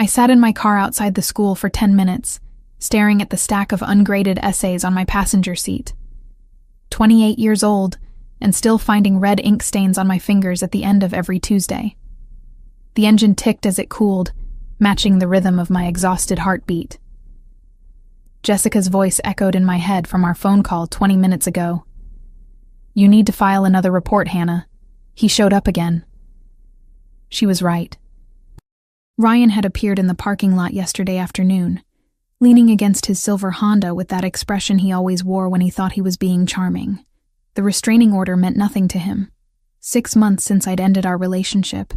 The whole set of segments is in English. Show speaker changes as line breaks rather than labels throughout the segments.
I sat in my car outside the school for 10 minutes, staring at the stack of ungraded essays on my passenger seat. 28 years old, and still finding red ink stains on my fingers at the end of every Tuesday. The engine ticked as it cooled, matching the rhythm of my exhausted heartbeat. Jessica's voice echoed in my head from our phone call 20 minutes ago. "You need to file another report, Hannah. He showed up again." She was right. Ryan had appeared in the parking lot yesterday afternoon, leaning against his silver Honda with that expression he always wore when he thought he was being charming. The restraining order meant nothing to him. 6 months since I'd ended our relationship,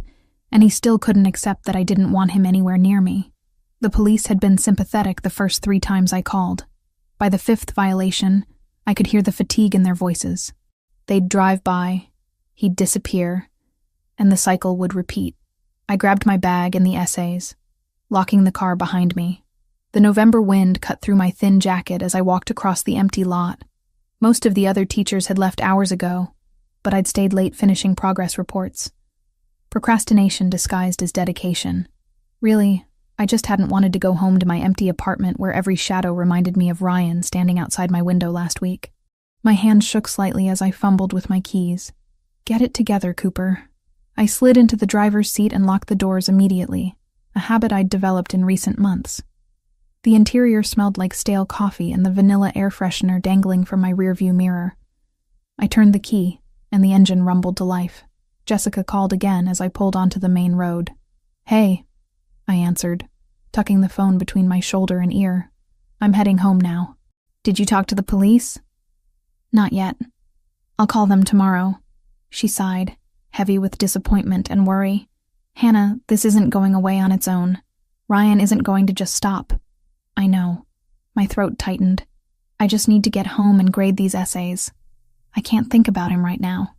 and he still couldn't accept that I didn't want him anywhere near me. The police had been sympathetic the first 3 times I called. By the 5th violation, I could hear the fatigue in their voices. They'd drive by, he'd disappear, and the cycle would repeat. I grabbed my bag and the essays, locking the car behind me. The November wind cut through my thin jacket as I walked across the empty lot. Most of the other teachers had left hours ago, but I'd stayed late finishing progress reports. Procrastination disguised as dedication. Really, I just hadn't wanted to go home to my empty apartment where every shadow reminded me of Ryan standing outside my window last week. My hand shook slightly as I fumbled with my keys. Get it together, Cooper. I slid into the driver's seat and locked the doors immediately, a habit I'd developed in recent months. The interior smelled like stale coffee and the vanilla air freshener dangling from my rearview mirror. I turned the key, and the engine rumbled to life. Jessica called again as I pulled onto the main road. "Hey," I answered, tucking the phone between my shoulder and ear. "I'm heading home now." "Did you talk to the police?" "Not yet. I'll call them tomorrow," she sighed, heavy with disappointment and worry. "Hannah, this isn't going away on its own. Ryan isn't going to just stop." "I know." My throat tightened. "I just need to get home and grade these essays. I can't think about him right now."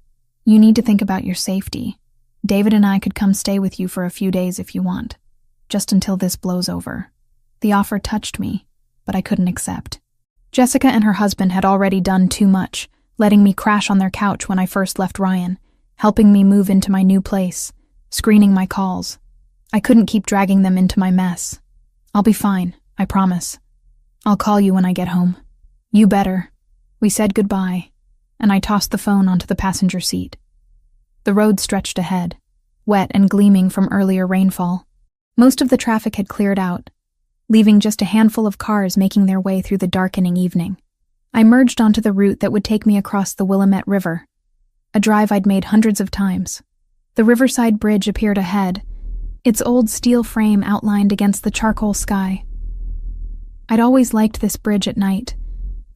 "You need to think about your safety. David and I could come stay with you for a few days if you want, just until this blows over." The offer touched me, but I couldn't accept. Jessica and her husband had already done too much, letting me crash on their couch when I first left Ryan, helping me move into my new place, screening my calls. I couldn't keep dragging them into my mess. "I'll be fine, I promise. I'll call you when I get home." "You better." We said goodbye, and I tossed the phone onto the passenger seat. The road stretched ahead, wet and gleaming from earlier rainfall. Most of the traffic had cleared out, leaving just a handful of cars making their way through the darkening evening. I merged onto the route that would take me across the Willamette River, a drive I'd made hundreds of times. The Riverside Bridge appeared ahead, its old steel frame outlined against the charcoal sky. I'd always liked this bridge at night,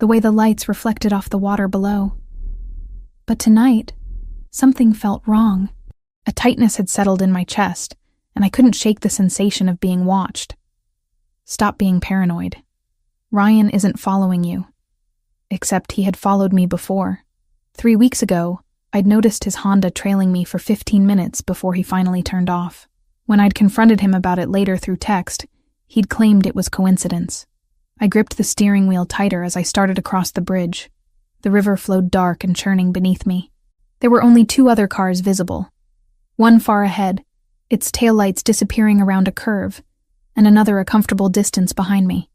the way the lights reflected off the water below. But tonight, something felt wrong. A tightness had settled in my chest, and I couldn't shake the sensation of being watched. "Stop being paranoid. Ryan isn't following you." Except he had followed me before. 3 weeks ago, I'd noticed his Honda trailing me for 15 minutes before he finally turned off. When I'd confronted him about it later through text, he'd claimed it was coincidence. I gripped the steering wheel tighter as I started across the bridge. The river flowed dark and churning beneath me. There were only 2 other cars visible. One far ahead, its taillights disappearing around a curve, and another a comfortable distance behind me.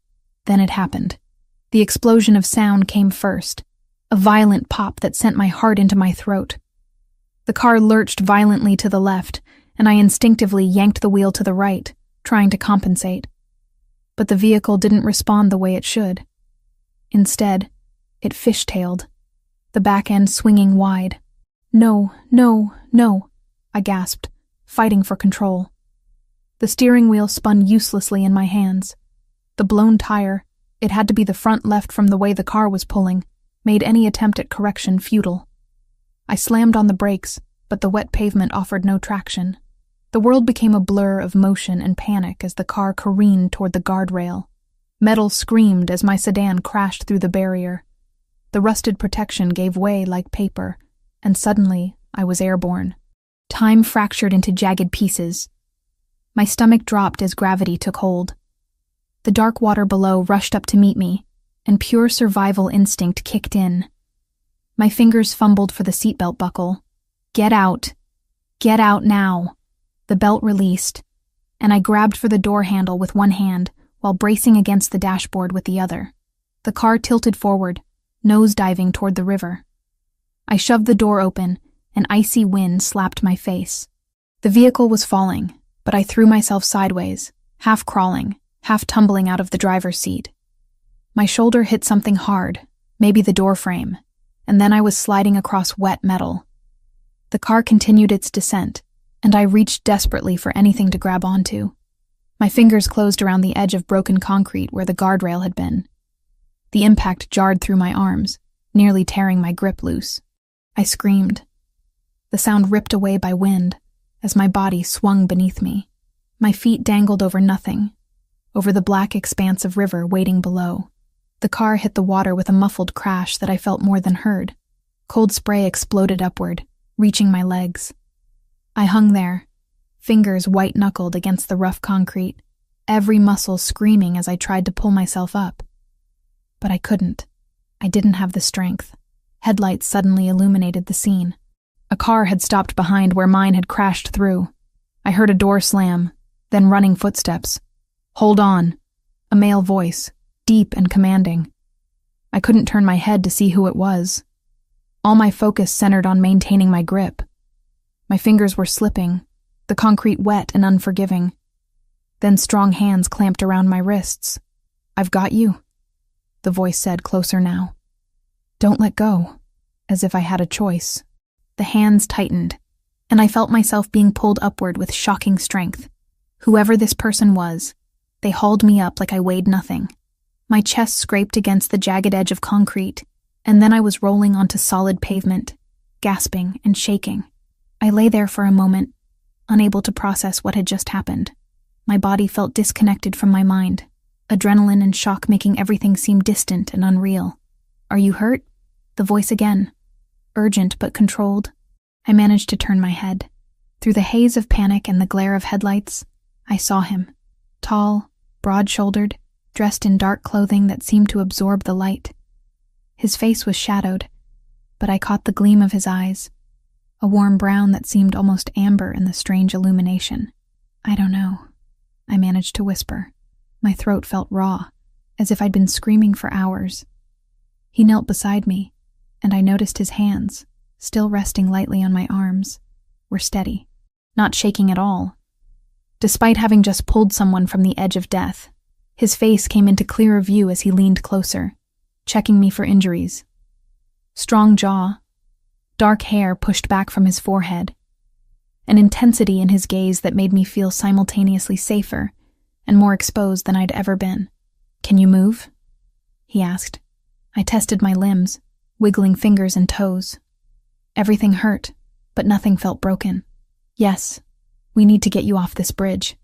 Then it happened. The explosion of sound came first, a violent pop that sent my heart into my throat. The car lurched violently to the left, and I instinctively yanked the wheel to the right, trying to compensate. But the vehicle didn't respond the way it should. Instead, it fishtailed, the back end swinging wide. "No, no, no," I gasped, fighting for control. The steering wheel spun uselessly in my hands. The blown tire, it had to be the front left from the way the car was pulling, made any attempt at correction futile. I slammed on the brakes, but the wet pavement offered no traction. The world became a blur of motion and panic as the car careened toward the guardrail. Metal screamed as my sedan crashed through the barrier. The rusted protection gave way like paper, and suddenly I was airborne. Time fractured into jagged pieces. My stomach dropped as gravity took hold. The dark water below rushed up to meet me, and pure survival instinct kicked in. My fingers fumbled for the seatbelt buckle. Get out. Get out now. The belt released. and I grabbed for the door handle with one hand while bracing against the dashboard with the other. The car tilted forward, nose-diving toward the river. I shoved the door open, and icy wind slapped my face. The vehicle was falling, but I threw myself sideways, half crawling, half tumbling out of the driver's seat. My shoulder hit something hard, maybe the door frame, and then I was sliding across wet metal. The car continued its descent, and I reached desperately for anything to grab onto. My fingers closed around the edge of broken concrete where the guardrail had been. The impact jarred through my arms, nearly tearing my grip loose. I screamed. The sound ripped away by wind as my body swung beneath me. My feet dangled over nothing, over the black expanse of river waiting below. The car hit the water with a muffled crash that I felt more than heard. Cold spray exploded upward, reaching my legs. I hung there, fingers white-knuckled against the rough concrete, every muscle screaming as I tried to pull myself up. But I couldn't. I didn't have the strength. Headlights suddenly illuminated the scene. A car had stopped behind where mine had crashed through. I heard a door slam, then running footsteps. "Hold on," a male voice, deep and commanding. I couldn't turn my head to see who it was. All my focus centered on maintaining my grip. My fingers were slipping, the concrete wet and unforgiving. Then strong hands clamped around my wrists. "I've got you," the voice said, closer now. "Don't let go," as if I had a choice. The hands tightened, and I felt myself being pulled upward with shocking strength. Whoever this person was, they hauled me up like I weighed nothing. My chest scraped against the jagged edge of concrete, and then I was rolling onto solid pavement, gasping and shaking. I lay there for a moment, unable to process what had just happened. My body felt disconnected from my mind, adrenaline and shock making everything seem distant and unreal. "Are you hurt?" The voice again, urgent but controlled. I managed to turn my head. Through the haze of panic and the glare of headlights, I saw him, tall, broad-shouldered, dressed in dark clothing that seemed to absorb the light. His face was shadowed, but I caught the gleam of his eyes, a warm brown that seemed almost amber in the strange illumination. "I don't know," I managed to whisper. My throat felt raw, as if I'd been screaming for hours. He knelt beside me, and I noticed his hands, still resting lightly on my arms, were steady, not shaking at all. Despite having just pulled someone from the edge of death, his face came into clearer view as he leaned closer, checking me for injuries. Strong jaw, dark hair pushed back from his forehead, an intensity in his gaze that made me feel simultaneously safer and more exposed than I'd ever been. "Can you move?" he asked. I tested my limbs, wiggling fingers and toes. Everything hurt, but nothing felt broken. "Yes, we need to get you off this bridge."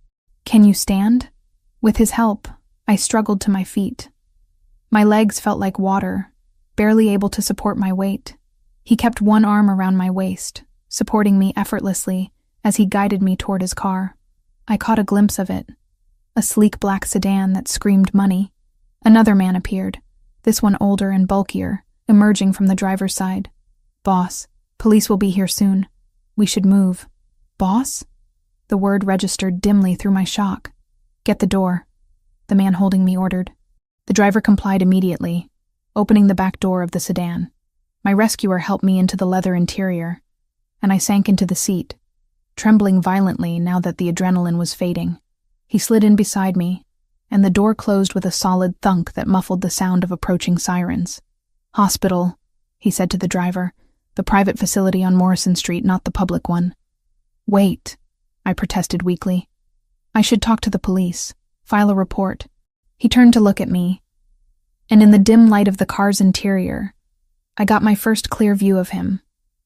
"Can you stand?" With his help, I struggled to my feet. My legs felt like water, barely able to support my weight. He kept one arm around my waist, supporting me effortlessly as he guided me toward his car. I caught a glimpse of it, a sleek black sedan that screamed money. Another man appeared, this one older and bulkier, emerging from the driver's side. "Boss, police will be here soon. We should move." "Boss?" The word registered dimly through my shock. "Get the door," the man holding me ordered. The driver complied immediately, opening the back door of the sedan. My rescuer helped me into the leather interior, and I sank into the seat, trembling violently now that the adrenaline was fading. He slid in beside me, and the door closed with a solid thunk that muffled the sound of approaching sirens. "Hospital," he said to the driver, "the private facility on Morrison Street, not the public one." "Wait," I protested weakly. "I should talk to the police, file a report." He turned to look at me, and in the dim light of the car's interior, I got my first clear view of him.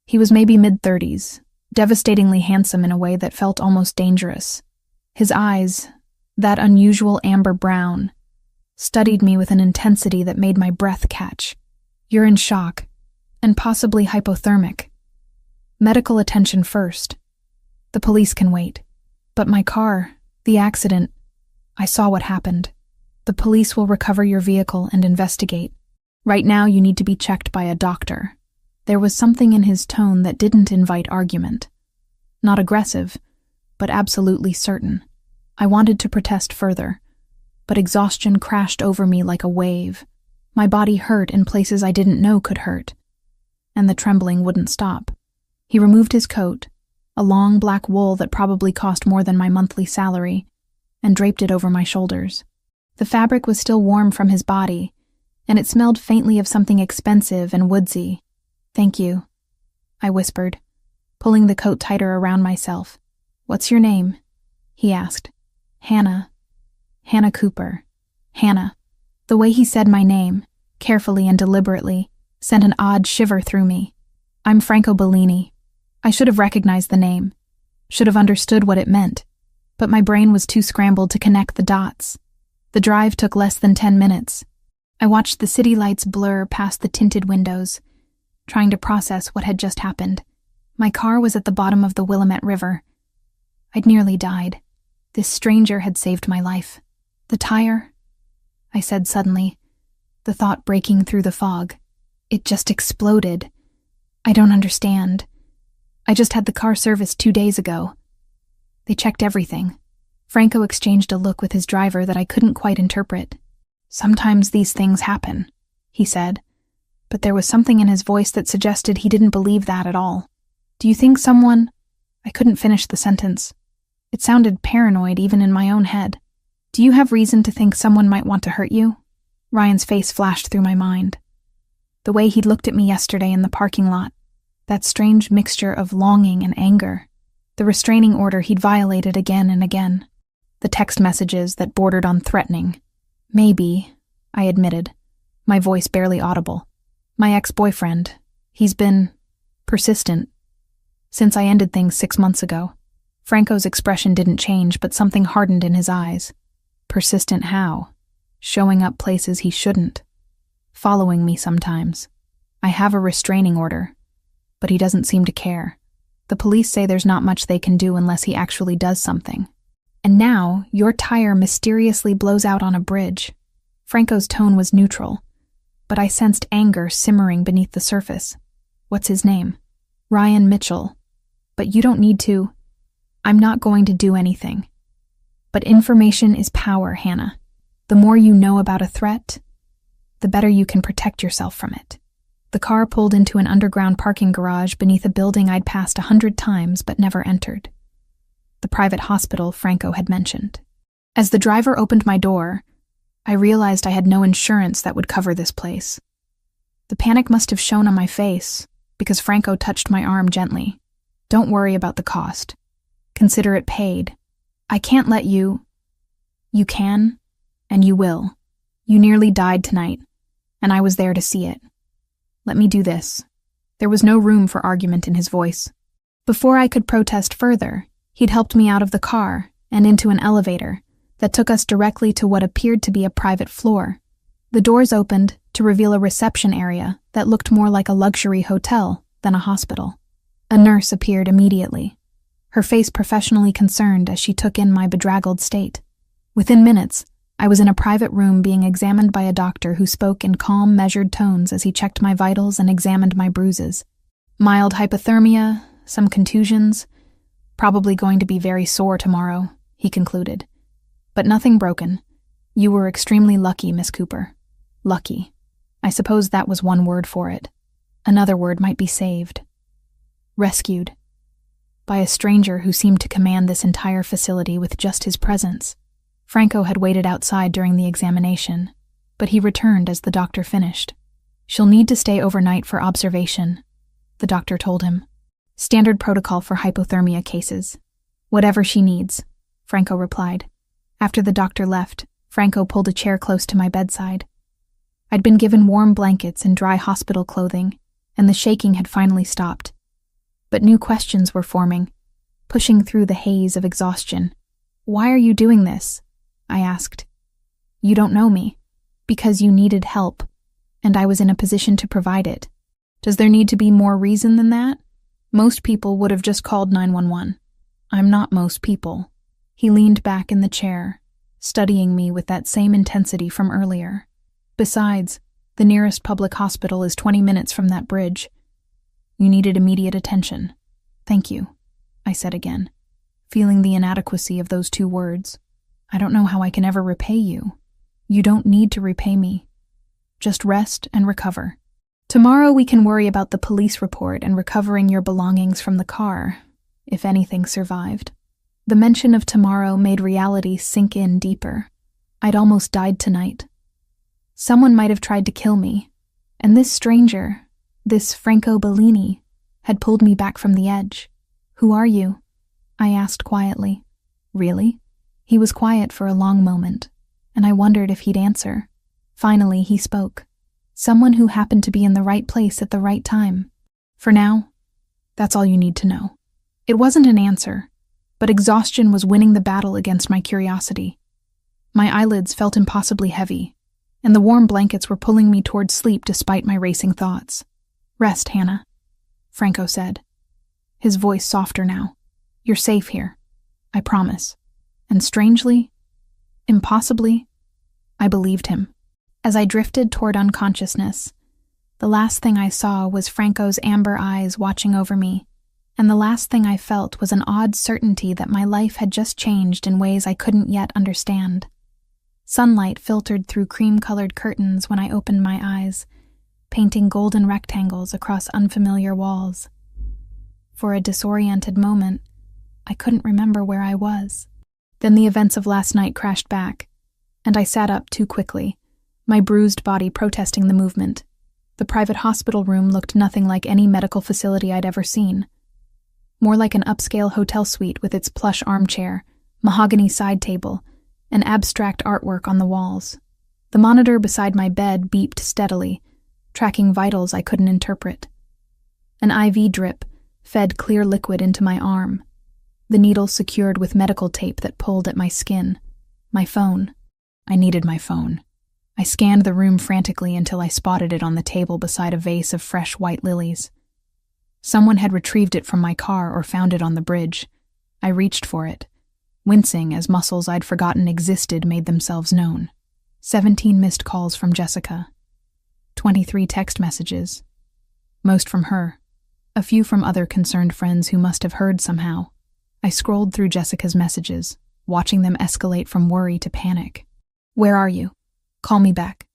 He was maybe mid-30s, devastatingly handsome in a way that felt almost dangerous. His eyes, that unusual amber brown, studied me with an intensity that made my breath catch. "You're in shock, and possibly hypothermic. Medical attention first. The police can wait. But my car, the accident, I saw what happened. The police will recover your vehicle and investigate. Right now you need to be checked by a doctor." There was something in his tone that didn't invite argument. Not aggressive, but absolutely certain. I wanted to protest further, but exhaustion crashed over me like a wave. My body hurt in places I didn't know could hurt, and the trembling wouldn't stop. He removed his coat, a long black wool that probably cost more than my monthly salary, and draped it over my shoulders. The fabric was still warm from his body, and it smelled faintly of something expensive and woodsy. "Thank you," I whispered, pulling the coat tighter around myself. "What's your name?" he asked. "Hannah. Hannah Cooper. Hannah." The way he said my name, carefully and deliberately, sent an odd shiver through me. "I'm Franco Bellini." I should have recognized the name, should have understood what it meant, but my brain was too scrambled to connect the dots. The drive took less than 10 minutes. I watched the city lights blur past the tinted windows, trying to process what had just happened. My car was at the bottom of the Willamette River. I'd nearly died. This stranger had saved my life. "The tire?" I said suddenly, the thought breaking through the fog. "It just exploded. I don't understand. I just had the car serviced 2 days ago." They checked everything. Franco exchanged a look with his driver that I couldn't quite interpret. "Sometimes these things happen," he said, but there was something in his voice that suggested he didn't believe that at all. "Do you think someone—" I couldn't finish the sentence. It sounded paranoid even in my own head. "Do you have reason to think someone might want to hurt you?" Ryan's face flashed through my mind. The way he'd looked at me yesterday in the parking lot, that strange mixture of longing and anger, the restraining order he'd violated again and again, the text messages that bordered on threatening. "Maybe," I admitted, my voice barely audible. "My ex-boyfriend. He's been persistent since I ended things 6 months ago." Franco's expression didn't change, but something hardened in his eyes. "Persistent how?" "Showing up places he shouldn't. Following me sometimes. I have a restraining order, but he doesn't seem to care. The police say there's not much they can do unless he actually does something. And now, your tire mysteriously blows out on a bridge." Franco's tone was neutral, but I sensed anger simmering beneath the surface. "What's his name?" "Ryan Mitchell. But you don't need to—" "I'm not going to do anything. But information is power, Hannah. The more you know about a threat, the better you can protect yourself from it." The car pulled into an underground parking garage beneath a building I'd passed 100 times but never entered. The private hospital Franco had mentioned. As the driver opened my door, I realized I had no insurance that would cover this place. The panic must have shown on my face, because Franco touched my arm gently. "Don't worry about the cost. Consider it paid. I can't let you—" "You can, and you will. You nearly died tonight, and I was there to see it. Let me do this." There was no room for argument in his voice. Before I could protest further, he'd helped me out of the car and into an elevator that took us directly to what appeared to be a private floor. The doors opened to reveal a reception area that looked more like a luxury hotel than a hospital. A nurse appeared immediately, her face professionally concerned as she took in my bedraggled state. Within minutes, I was in a private room being examined by a doctor who spoke in calm, measured tones as he checked my vitals and examined my bruises. "Mild hypothermia, some contusions, probably going to be very sore tomorrow," he concluded. "But nothing broken. You were extremely lucky, Miss Cooper." Lucky. I suppose that was one word for it. Another word might be saved. Rescued. By a stranger who seemed to command this entire facility with just his presence. Franco had waited outside during the examination, but he returned as the doctor finished. "She'll need to stay overnight for observation," the doctor told him. "Standard protocol for hypothermia cases. Whatever she needs," Franco replied. After the doctor left, Franco pulled a chair close to my bedside. I'd been given warm blankets and dry hospital clothing, and the shaking had finally stopped. But new questions were forming, pushing through the haze of exhaustion. "Why are you doing this?" I asked. "You don't know me. Because you needed help, and I was in a position to provide it. Does there need to be more reason than that? Most people would have just called 911. I'm not most people." He leaned back in the chair, studying me with that same intensity from earlier. "Besides, the nearest public hospital is 20 minutes from that bridge. You needed immediate attention." "Thank you," I said again, feeling the inadequacy of those 2 words. I don't know how I can ever repay you. You don't need to repay me. Just rest and recover. Tomorrow we can worry about the police report and recovering your belongings from the car, if anything survived. The mention of tomorrow made reality sink in deeper. I'd almost died tonight. Someone might have tried to kill me, and this stranger, this Franco Bellini, had pulled me back from the edge. Who are you? I asked quietly. Really? He was quiet for a long moment, and I wondered if he'd answer. Finally, he spoke. Someone who happened to be in the right place at the right time. For now, that's all you need to know. It wasn't an answer, but exhaustion was winning the battle against my curiosity. My eyelids felt impossibly heavy, and the warm blankets were pulling me toward sleep despite my racing thoughts. Rest, Hannah, Franco said, his voice softer now. You're safe here, I promise. And strangely, impossibly, I believed him. As I drifted toward unconsciousness, the last thing I saw was Franco's amber eyes watching over me, and the last thing I felt was an odd certainty that my life had just changed in ways I couldn't yet understand. Sunlight filtered through cream-colored curtains when I opened my eyes, painting golden rectangles across unfamiliar walls. For a disoriented moment, I couldn't remember where I was. Then the events of last night crashed back, and I sat up too quickly, my bruised body protesting the movement. The private hospital room looked nothing like any medical facility I'd ever seen. More like an upscale hotel suite with its plush armchair, mahogany side table, and abstract artwork on the walls. The monitor beside my bed beeped steadily, tracking vitals I couldn't interpret. An IV drip fed clear liquid into my arm, the needle secured with medical tape that pulled at my skin. My phone. I needed my phone. I scanned the room frantically until I spotted it on the table beside a vase of fresh white lilies. Someone had retrieved it from my car or found it on the bridge. I reached for it, wincing as muscles I'd forgotten existed made themselves known. 17 missed calls from Jessica. 23 text messages. Most from her. A few from other concerned friends who must have heard somehow. I scrolled through Jessica's messages, watching them escalate from worry to panic. Where are you? Call me back.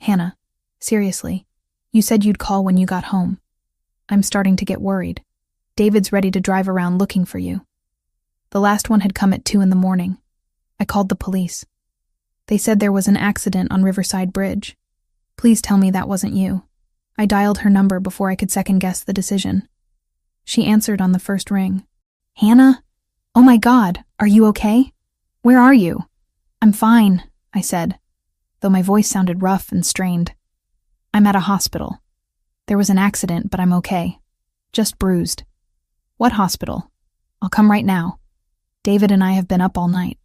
Hannah, seriously, you said you'd call when you got home. I'm starting to get worried. David's ready to drive around looking for you. The last one had come at 2 a.m. I called the police. They said there was an accident on Riverside Bridge. Please tell me that wasn't you. I dialed her number before I could second-guess the decision. She answered on the first ring. Hannah? Oh my God, are you okay? Where are you? I'm fine, I said, though my voice sounded rough and strained. I'm at a hospital. There was an accident, but I'm okay. Just bruised. What hospital? I'll come right now. David and I have been up all night.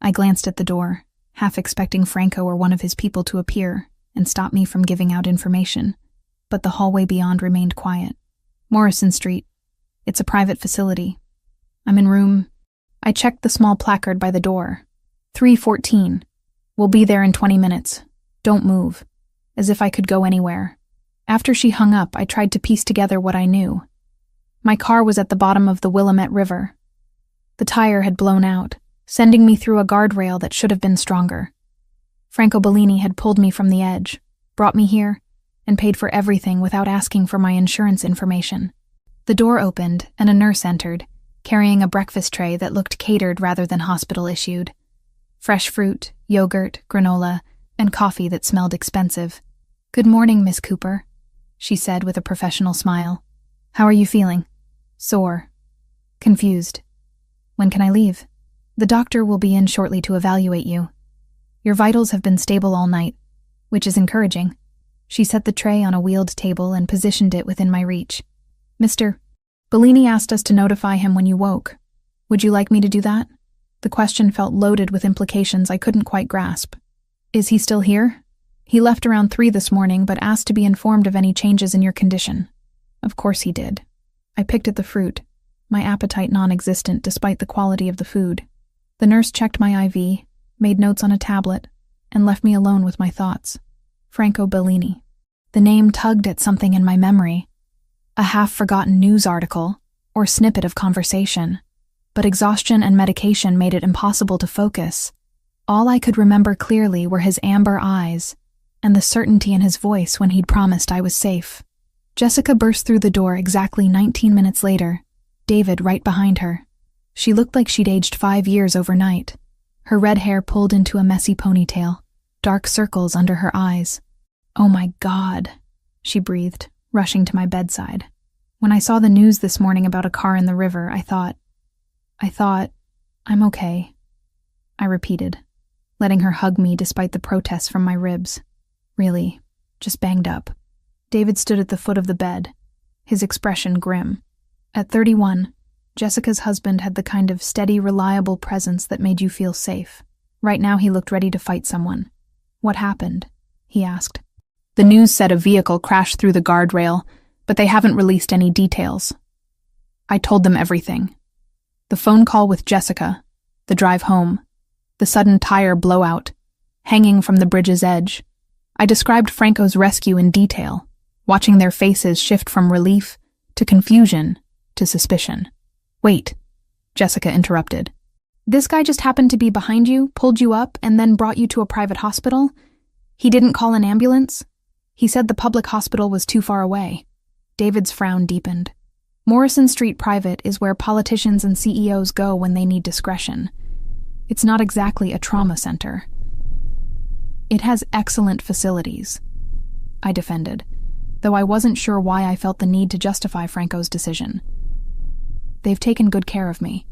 I glanced at the door, half expecting Franco or one of his people to appear and stop me from giving out information, but the hallway beyond remained quiet. Morrison Street. It's a private facility. I'm in room... I checked the small placard by the door. 314. We'll be there in 20 minutes. Don't move. As if I could go anywhere. After she hung up, I tried to piece together what I knew. My car was at the bottom of the Willamette River. The tire had blown out, sending me through a guardrail that should have been stronger. Franco Bellini had pulled me from the edge, brought me here, and paid for everything without asking for my insurance information. The door opened, and a nurse entered, carrying a breakfast tray that looked catered rather than hospital-issued. Fresh fruit, yogurt, granola, and coffee that smelled expensive. Good morning, Miss Cooper, she said with a professional smile. How are you feeling? Sore. Confused. When can I leave? The doctor will be in shortly to evaluate you. Your vitals have been stable all night, which is encouraging. She set the tray on a wheeled table and positioned it within my reach. Mr. Bellini asked us to notify him when you woke. Would you like me to do that? The question felt loaded with implications I couldn't quite grasp. Is he still here? He left around 3 this morning, but asked to be informed of any changes in your condition. Of course he did. I picked at the fruit, my appetite non-existent despite the quality of the food. The nurse checked my IV, made notes on a tablet, and left me alone with my thoughts. Franco Bellini. The name tugged at something in my memory. A half-forgotten news article, or snippet of conversation. But exhaustion and medication made it impossible to focus. All I could remember clearly were his amber eyes and the certainty in his voice when he'd promised I was safe. Jessica burst through the door exactly 19 minutes later, David right behind her. She looked like she'd aged 5 years overnight. Her red hair pulled into a messy ponytail, dark circles under her eyes. "Oh my God," she breathed, rushing to my bedside. "When I saw the news this morning about a car in the river, I thought, I'm okay," I repeated, letting her hug me despite the protests from my ribs. "Really, just banged up." David stood at the foot of the bed, his expression grim. At 31, Jessica's husband had the kind of steady, reliable presence that made you feel safe. Right now he looked ready to fight someone. "What happened?" he asked. "The news said a vehicle crashed through the guardrail, but they haven't released any details." I told them everything. The phone call with Jessica, the drive home, the sudden tire blowout, hanging from the bridge's edge. I described Franco's rescue in detail, watching their faces shift from relief to confusion to suspicion. "Wait," Jessica interrupted. "This guy just happened to be behind you, pulled you up, and then brought you to a private hospital? He didn't call an ambulance? He said the public hospital was too far away." David's frown deepened. "Morrison Street Private is where politicians and CEOs go when they need discretion. It's not exactly a trauma center." "It has excellent facilities," I defended, though I wasn't sure why I felt the need to justify Franco's decision. "They've taken good care of me."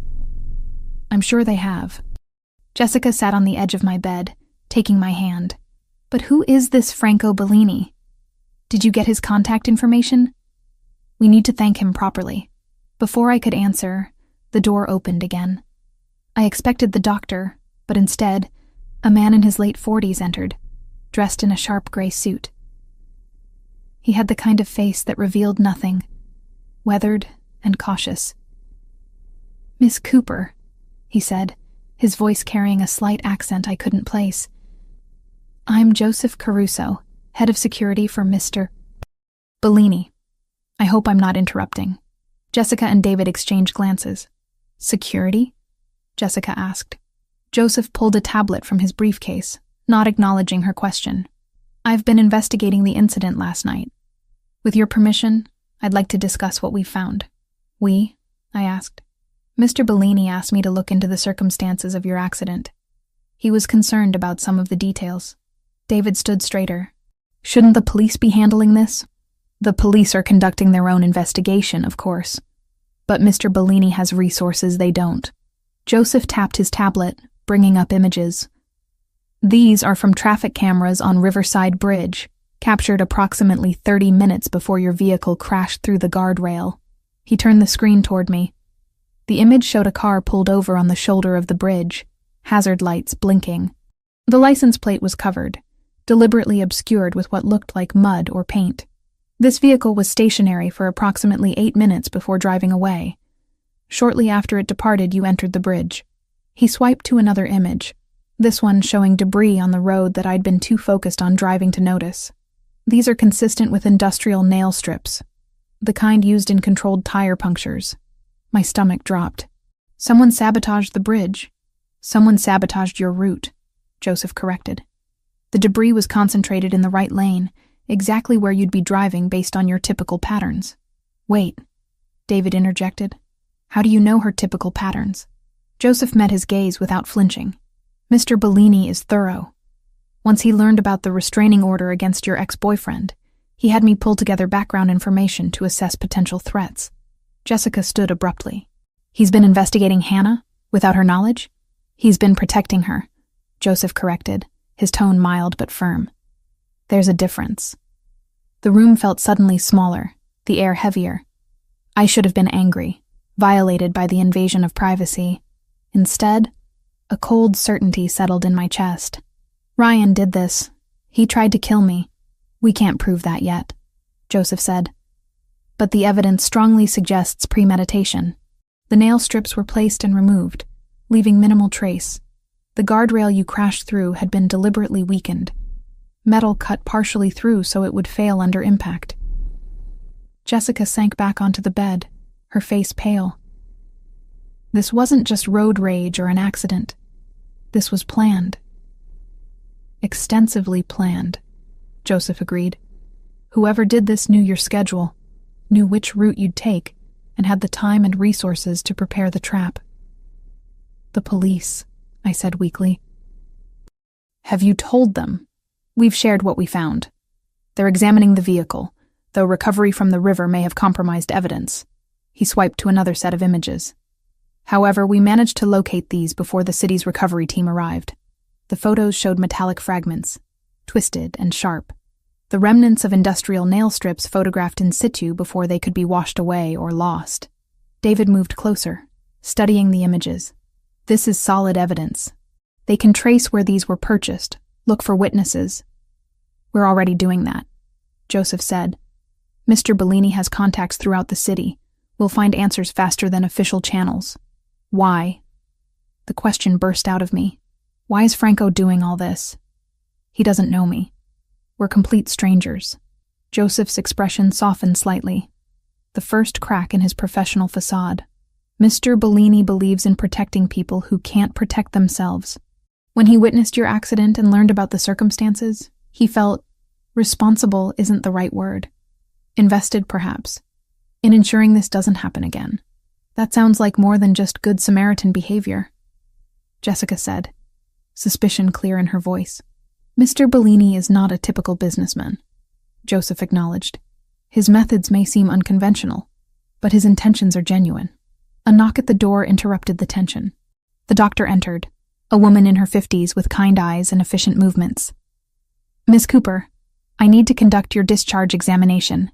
"I'm sure they have." Jessica sat on the edge of my bed, taking my hand. "But who is this Franco Bellini? Did you get his contact information?" "We need to thank him properly." Before I could answer, the door opened again. I expected the doctor, but instead, a man in his late 40s entered, dressed in a sharp gray suit. He had the kind of face that revealed nothing, weathered and cautious. "Miss Cooper," he said, his voice carrying a slight accent I couldn't place. "I'm Joseph Caruso, head of security for Mr. Bellini. I hope I'm not interrupting." Jessica and David exchanged glances. "Security?" Jessica asked. Joseph pulled a tablet from his briefcase, not acknowledging her question. "I've been investigating the incident last night. With your permission, I'd like to discuss what we've found." "We?" I asked. "Mr. Bellini asked me to look into the circumstances of your accident. He was concerned about some of the details." David stood straighter. "Shouldn't the police be handling this?" "The police are conducting their own investigation, of course. But Mr. Bellini has resources they don't." Joseph tapped his tablet, bringing up images. "These are from traffic cameras on Riverside Bridge, captured approximately 30 minutes before your vehicle crashed through the guardrail." He turned the screen toward me. The image showed a car pulled over on the shoulder of the bridge, hazard lights blinking. The license plate was covered, deliberately obscured with what looked like mud or paint. This vehicle was stationary for approximately 8 minutes before driving away. Shortly after it departed, you entered the bridge. He swiped to another image, this one showing debris on the road that I'd been too focused on driving to notice. "These are consistent with industrial nail strips, the kind used in controlled tire punctures." My stomach dropped. "Someone sabotaged the bridge. Someone sabotaged your route," Joseph corrected. "The debris was concentrated in the right lane, exactly where you'd be driving based on your typical patterns." "Wait," David interjected. "How do you know her typical patterns?" Joseph met his gaze without flinching. "Mr. Bellini is thorough. Once he learned about the restraining order against your ex-boyfriend, he had me pull together background information to assess potential threats." Jessica stood abruptly. "He's been investigating Hannah, without her knowledge?" "He's been protecting her," Joseph corrected, his tone mild but firm. "There's a difference." The room felt suddenly smaller, the air heavier. I should have been angry, violated by the invasion of privacy. Instead, a cold certainty settled in my chest. "Ryan did this. He tried to kill me. We can't prove that yet," Joseph said. "But the evidence strongly suggests premeditation." The nail strips were placed and removed, leaving minimal trace. The guardrail you crashed through had been deliberately weakened. Metal cut partially through so it would fail under impact. Jessica sank back onto the bed, her face pale. This wasn't just road rage or an accident. This was planned. Extensively planned, Joseph agreed. Whoever did this knew your schedule, knew which route you'd take, and had the time and resources to prepare the trap. The police, I said weakly. Have you told them? We've shared what we found. They're examining the vehicle, though recovery from the river may have compromised evidence. He swiped to another set of images. However, we managed to locate these before the city's recovery team arrived. The photos showed metallic fragments, twisted and sharp, the remnants of industrial nail strips photographed in situ before they could be washed away or lost. David moved closer, studying the images. This is solid evidence. They can trace where these were purchased, look for witnesses. We're already doing that, Joseph said. Mr. Bellini has contacts throughout the city. We'll find answers faster than official channels. Why? The question burst out of me. Why is Franco doing all this? He doesn't know me. We're complete strangers. Joseph's expression softened slightly. The first crack in his professional facade. Mr. Bellini believes in protecting people who can't protect themselves. When he witnessed your accident and learned about the circumstances, he felt responsible isn't the right word. Invested, perhaps, in ensuring this doesn't happen again. That sounds like more than just good Samaritan behavior, Jessica said, suspicion clear in her voice. Mr. Bellini is not a typical businessman, Joseph acknowledged. His methods may seem unconventional, but his intentions are genuine. A knock at the door interrupted the tension. The doctor entered, a woman in her 50s with kind eyes and efficient movements. Miss Cooper, I need to conduct your discharge examination.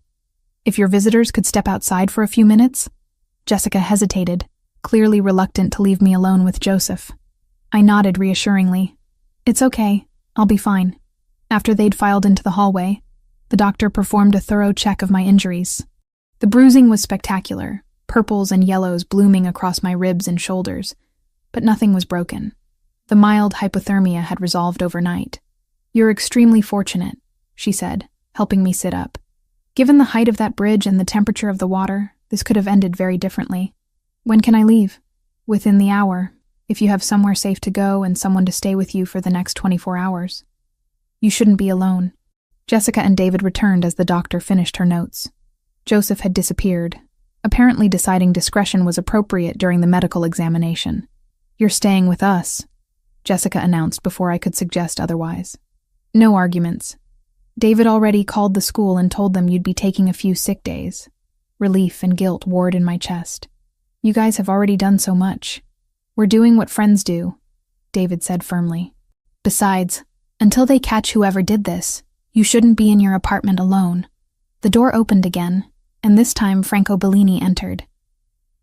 If your visitors could step outside for a few minutes? Jessica hesitated, clearly reluctant to leave me alone with Joseph. I nodded reassuringly. It's okay, I'll be fine. After they'd filed into the hallway, the doctor performed a thorough check of my injuries. The bruising was spectacular, purples and yellows blooming across my ribs and shoulders, but nothing was broken. The mild hypothermia had resolved overnight. You're extremely fortunate, she said, helping me sit up. Given the height of that bridge and the temperature of the water, this could have ended very differently. When can I leave? Within the hour, if you have somewhere safe to go and someone to stay with you for the next 24 hours. You shouldn't be alone. Jessica and David returned as the doctor finished her notes. Joseph had disappeared, apparently deciding discretion was appropriate during the medical examination. You're staying with us, Jessica announced before I could suggest otherwise. No arguments. David already called the school and told them you'd be taking a few sick days. Relief and guilt warred in my chest. You guys have already done so much. We're doing what friends do, David said firmly. Besides, until they catch whoever did this, you shouldn't be in your apartment alone. The door opened again, and this time Franco Bellini entered.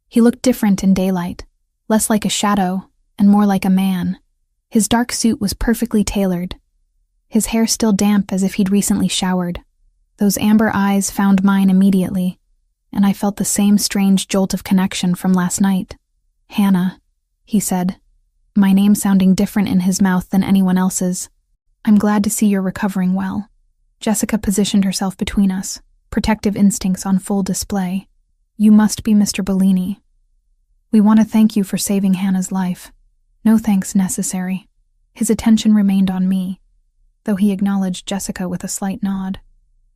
He looked different in daylight, less like a shadow and more like a man. His dark suit was perfectly tailored, his hair still damp as if he'd recently showered. Those amber eyes found mine immediately, and I felt the same strange jolt of connection from last night. Hannah, he said, my name sounding different in his mouth than anyone else's. I'm glad to see you're recovering well. Jessica positioned herself between us, protective instincts on full display. You must be Mr. Bellini. We want to thank you for saving Hannah's life. No thanks necessary. His attention remained on me, though he acknowledged Jessica with a slight nod.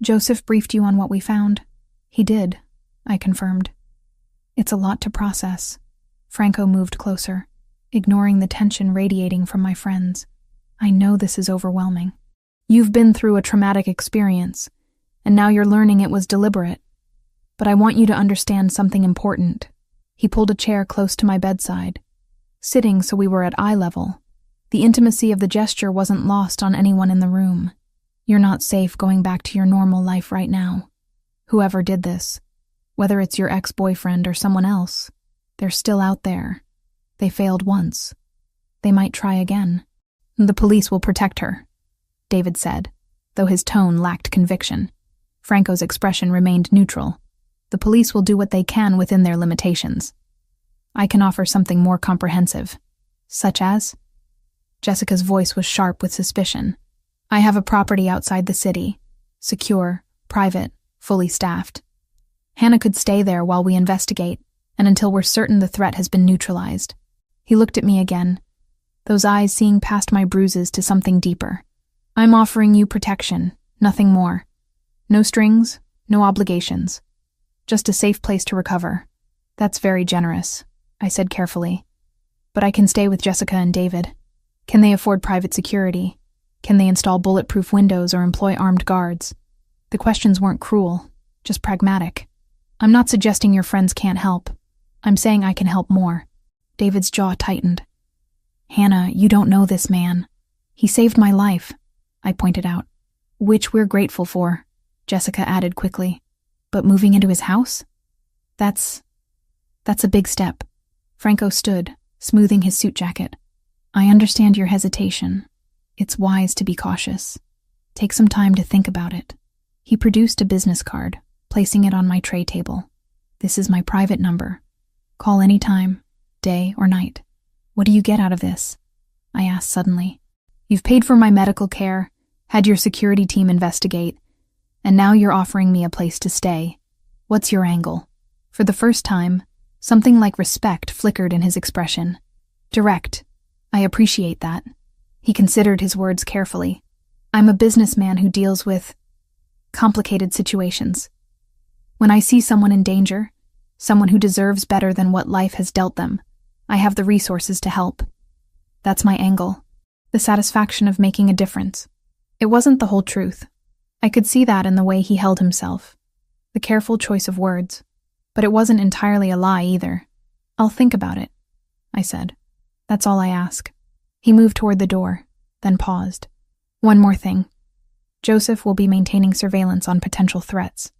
Joseph briefed you on what we found. He did, I confirmed. It's a lot to process. Franco moved closer, ignoring the tension radiating from my friends. I know this is overwhelming. You've been through a traumatic experience, and now you're learning it was deliberate. But I want you to understand something important. He pulled a chair close to my bedside, sitting so we were at eye level. The intimacy of the gesture wasn't lost on anyone in the room. You're not safe going back to your normal life right now. Whoever did this, whether it's your ex-boyfriend or someone else, they're still out there. They failed once. They might try again. The police will protect her, David said, though his tone lacked conviction. Franco's expression remained neutral. The police will do what they can within their limitations. I can offer something more comprehensive. Such as? Jessica's voice was sharp with suspicion. I have a property outside the city. Secure, private, fully staffed. Hannah could stay there while we investigate, and until we're certain the threat has been neutralized. He looked at me again, those eyes seeing past my bruises to something deeper. I'm offering you protection, nothing more. No strings, no obligations. Just a safe place to recover. That's very generous, I said carefully. But I can stay with Jessica and David. Can they afford private security? Can they install bulletproof windows or employ armed guards? The questions weren't cruel, just pragmatic. I'm not suggesting your friends can't help. I'm saying I can help more. David's jaw tightened. Hannah, you don't know this man. He saved my life, I pointed out. Which we're grateful for, Jessica added quickly. But moving into his house? That's a big step. Franco stood, smoothing his suit jacket. I understand your hesitation. It's wise to be cautious. Take some time to think about it. He produced a business card, placing it on my tray table. This is my private number. Call anytime, day or night. What do you get out of this? I asked suddenly. You've paid for my medical care, had your security team investigate, and now you're offering me a place to stay. What's your angle? For the first time, something like respect flickered in his expression. Direct. I appreciate that. He considered his words carefully. I'm a businessman who deals with complicated situations. When I see someone in danger, someone who deserves better than what life has dealt them, I have the resources to help. That's my angle. The satisfaction of making a difference. It wasn't the whole truth. I could see that in the way he held himself. The careful choice of words. But it wasn't entirely a lie either. I'll think about it, I said. That's all I ask. He moved toward the door, then paused. One more thing. Joseph will be maintaining surveillance on potential threats.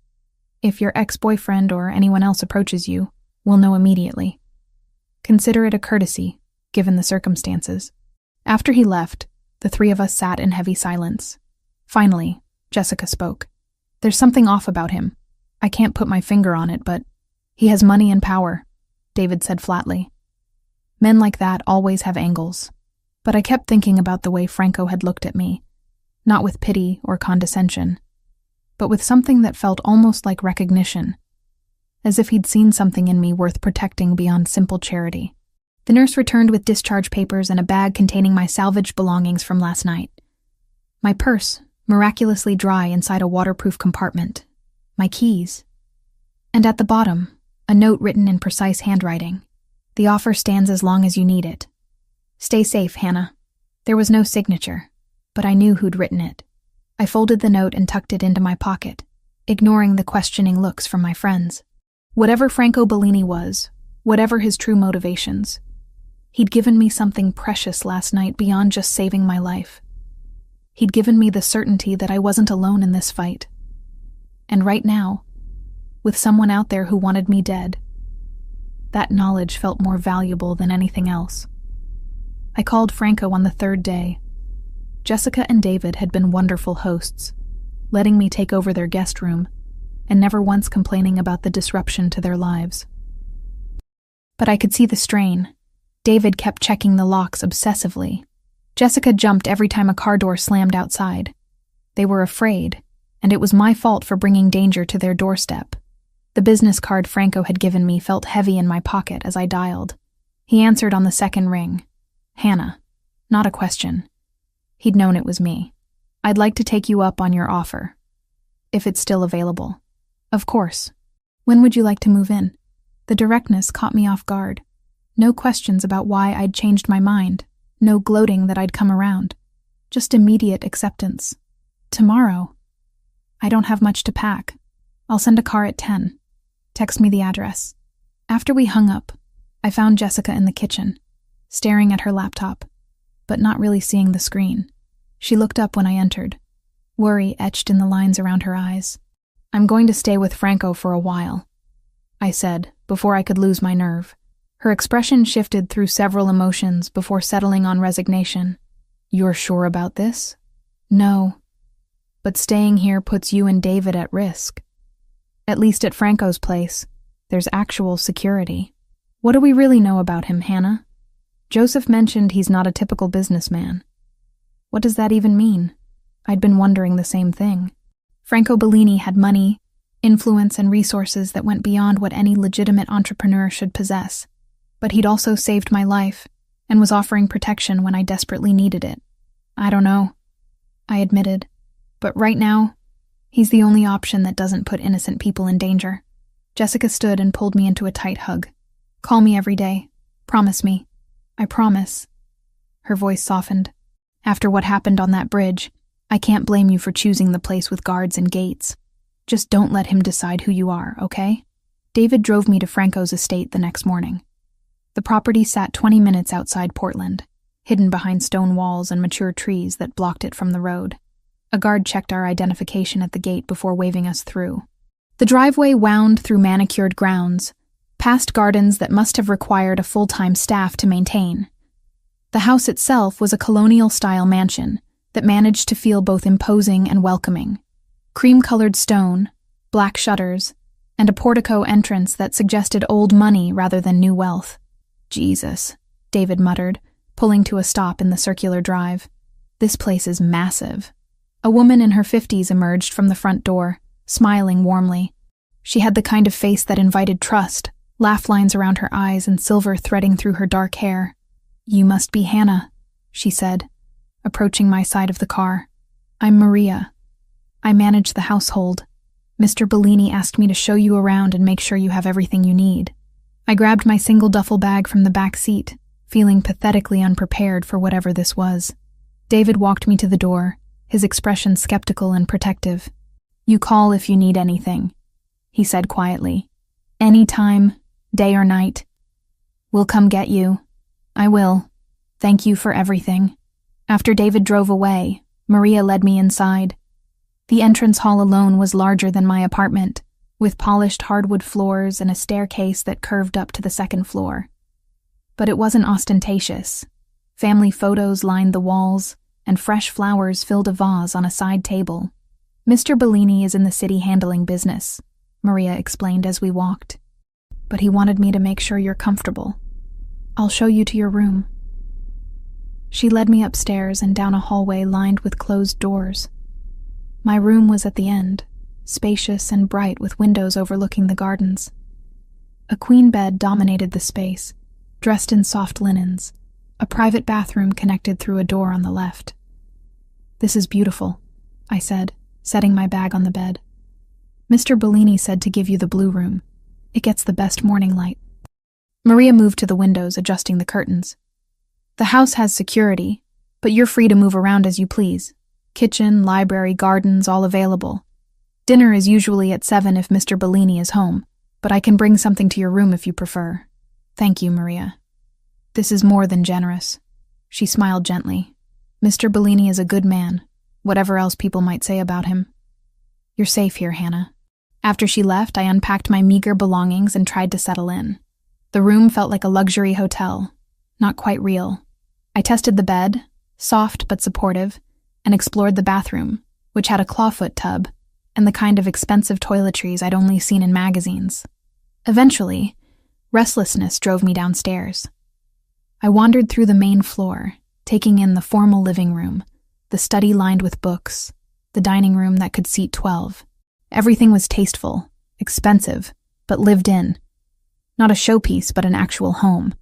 If your ex-boyfriend or anyone else approaches you, we'll know immediately. Consider it a courtesy, given the circumstances. After he left, the three of us sat in heavy silence. Finally, Jessica spoke. There's something off about him. I can't put my finger on it, but he has money and power, David said flatly. Men like that always have angles. But I kept thinking about the way Franco had looked at me, not with pity or condescension, but with something that felt almost like recognition, as if he'd seen something in me worth protecting beyond simple charity. The nurse returned with discharge papers and a bag containing my salvaged belongings from last night. My purse, miraculously dry inside a waterproof compartment. My keys. And at the bottom, a note written in precise handwriting. The offer stands as long as you need it. Stay safe, Hannah. There was no signature, but I knew who'd written it. I folded the note and tucked it into my pocket, ignoring the questioning looks from my friends. Whatever Franco Bellini was, whatever his true motivations, he'd given me something precious last night beyond just saving my life. He'd given me the certainty that I wasn't alone in this fight. And right now, with someone out there who wanted me dead, that knowledge felt more valuable than anything else. I called Franco on the third day. Jessica and David had been wonderful hosts, letting me take over their guest room, and never once complaining about the disruption to their lives. But I could see the strain. David kept checking the locks obsessively. Jessica jumped every time a car door slammed outside. They were afraid, and it was my fault for bringing danger to their doorstep. The business card Franco had given me felt heavy in my pocket as I dialed. He answered on the second ring. Hannah. Not a question. He'd known it was me. I'd like to take you up on your offer. If it's still available. Of course. When would you like to move in? The directness caught me off guard. No questions about why I'd changed my mind. No gloating that I'd come around. Just immediate acceptance. Tomorrow. I don't have much to pack. I'll send a car at 10. Text me the address. After we hung up, I found Jessica in the kitchen, staring at her laptop, but not really seeing the screen. She looked up when I entered, worry etched in the lines around her eyes. I'm going to stay with Franco for a while, I said, before I could lose my nerve. Her expression shifted through several emotions before settling on resignation. You're sure about this? No. But staying here puts you and David at risk. At least at Franco's place, there's actual security. What do we really know about him, Hannah? Joseph mentioned he's not a typical businessman. What does that even mean? I'd been wondering the same thing. Franco Bellini had money, influence, and resources that went beyond what any legitimate entrepreneur should possess. But he'd also saved my life and was offering protection when I desperately needed it. I don't know. I admitted. But right now, he's the only option that doesn't put innocent people in danger. Jessica stood and pulled me into a tight hug. Call me every day. Promise me. I promise. Her voice softened. After what happened on that bridge, I can't blame you for choosing the place with guards and gates. Just don't let him decide who you are, okay? David drove me to Franco's estate the next morning. The property sat 20 minutes outside Portland, hidden behind stone walls and mature trees that blocked it from the road. A guard checked our identification at the gate before waving us through. The driveway wound through manicured grounds, past gardens that must have required a full-time staff to maintain. The house itself was a colonial-style mansion that managed to feel both imposing and welcoming. Cream-colored stone, black shutters, and a portico entrance that suggested old money rather than new wealth. Jesus, David muttered, pulling to a stop in the circular drive. This place is massive. A woman in her 50s emerged from the front door, smiling warmly. She had the kind of face that invited trust, laugh lines around her eyes and silver threading through her dark hair. You must be Hannah, she said, approaching my side of the car. I'm Maria. I manage the household. Mr. Bellini asked me to show you around and make sure you have everything you need. I grabbed my single duffel bag from the back seat, feeling pathetically unprepared for whatever this was. David walked me to the door, his expression skeptical and protective. You call if you need anything, he said quietly. Any time, day or night. We'll come get you. I will. Thank you for everything. After David drove away, Maria led me inside. The entrance hall alone was larger than my apartment, with polished hardwood floors and a staircase that curved up to the second floor. But it wasn't ostentatious. Family photos lined the walls, and fresh flowers filled a vase on a side table. Mr. Bellini is in the city handling business, Maria explained as we walked. But he wanted me to make sure you're comfortable. I'll show you to your room. She led me upstairs and down a hallway lined with closed doors. My room was at the end, spacious and bright with windows overlooking the gardens. A queen bed dominated the space, dressed in soft linens. A private bathroom connected through a door on the left. This is beautiful, I said, setting my bag on the bed. Mr. Bellini said to give you the blue room. It gets the best morning light. Maria moved to the windows, adjusting the curtains. The house has security, but you're free to move around as you please. Kitchen, library, gardens, all available. Dinner is usually at 7 if Mr. Bellini is home, but I can bring something to your room if you prefer. Thank you, Maria. This is more than generous. She smiled gently. Mr. Bellini is a good man, whatever else people might say about him. You're safe here, Hannah. After she left, I unpacked my meager belongings and tried to settle in. The room felt like a luxury hotel, not quite real. I tested the bed, soft but supportive, and explored the bathroom, which had a clawfoot tub and the kind of expensive toiletries I'd only seen in magazines. Eventually, restlessness drove me downstairs. I wandered through the main floor, taking in the formal living room, the study lined with books, the dining room that could seat 12. Everything was tasteful, expensive, but lived in. Not a showpiece, but an actual home.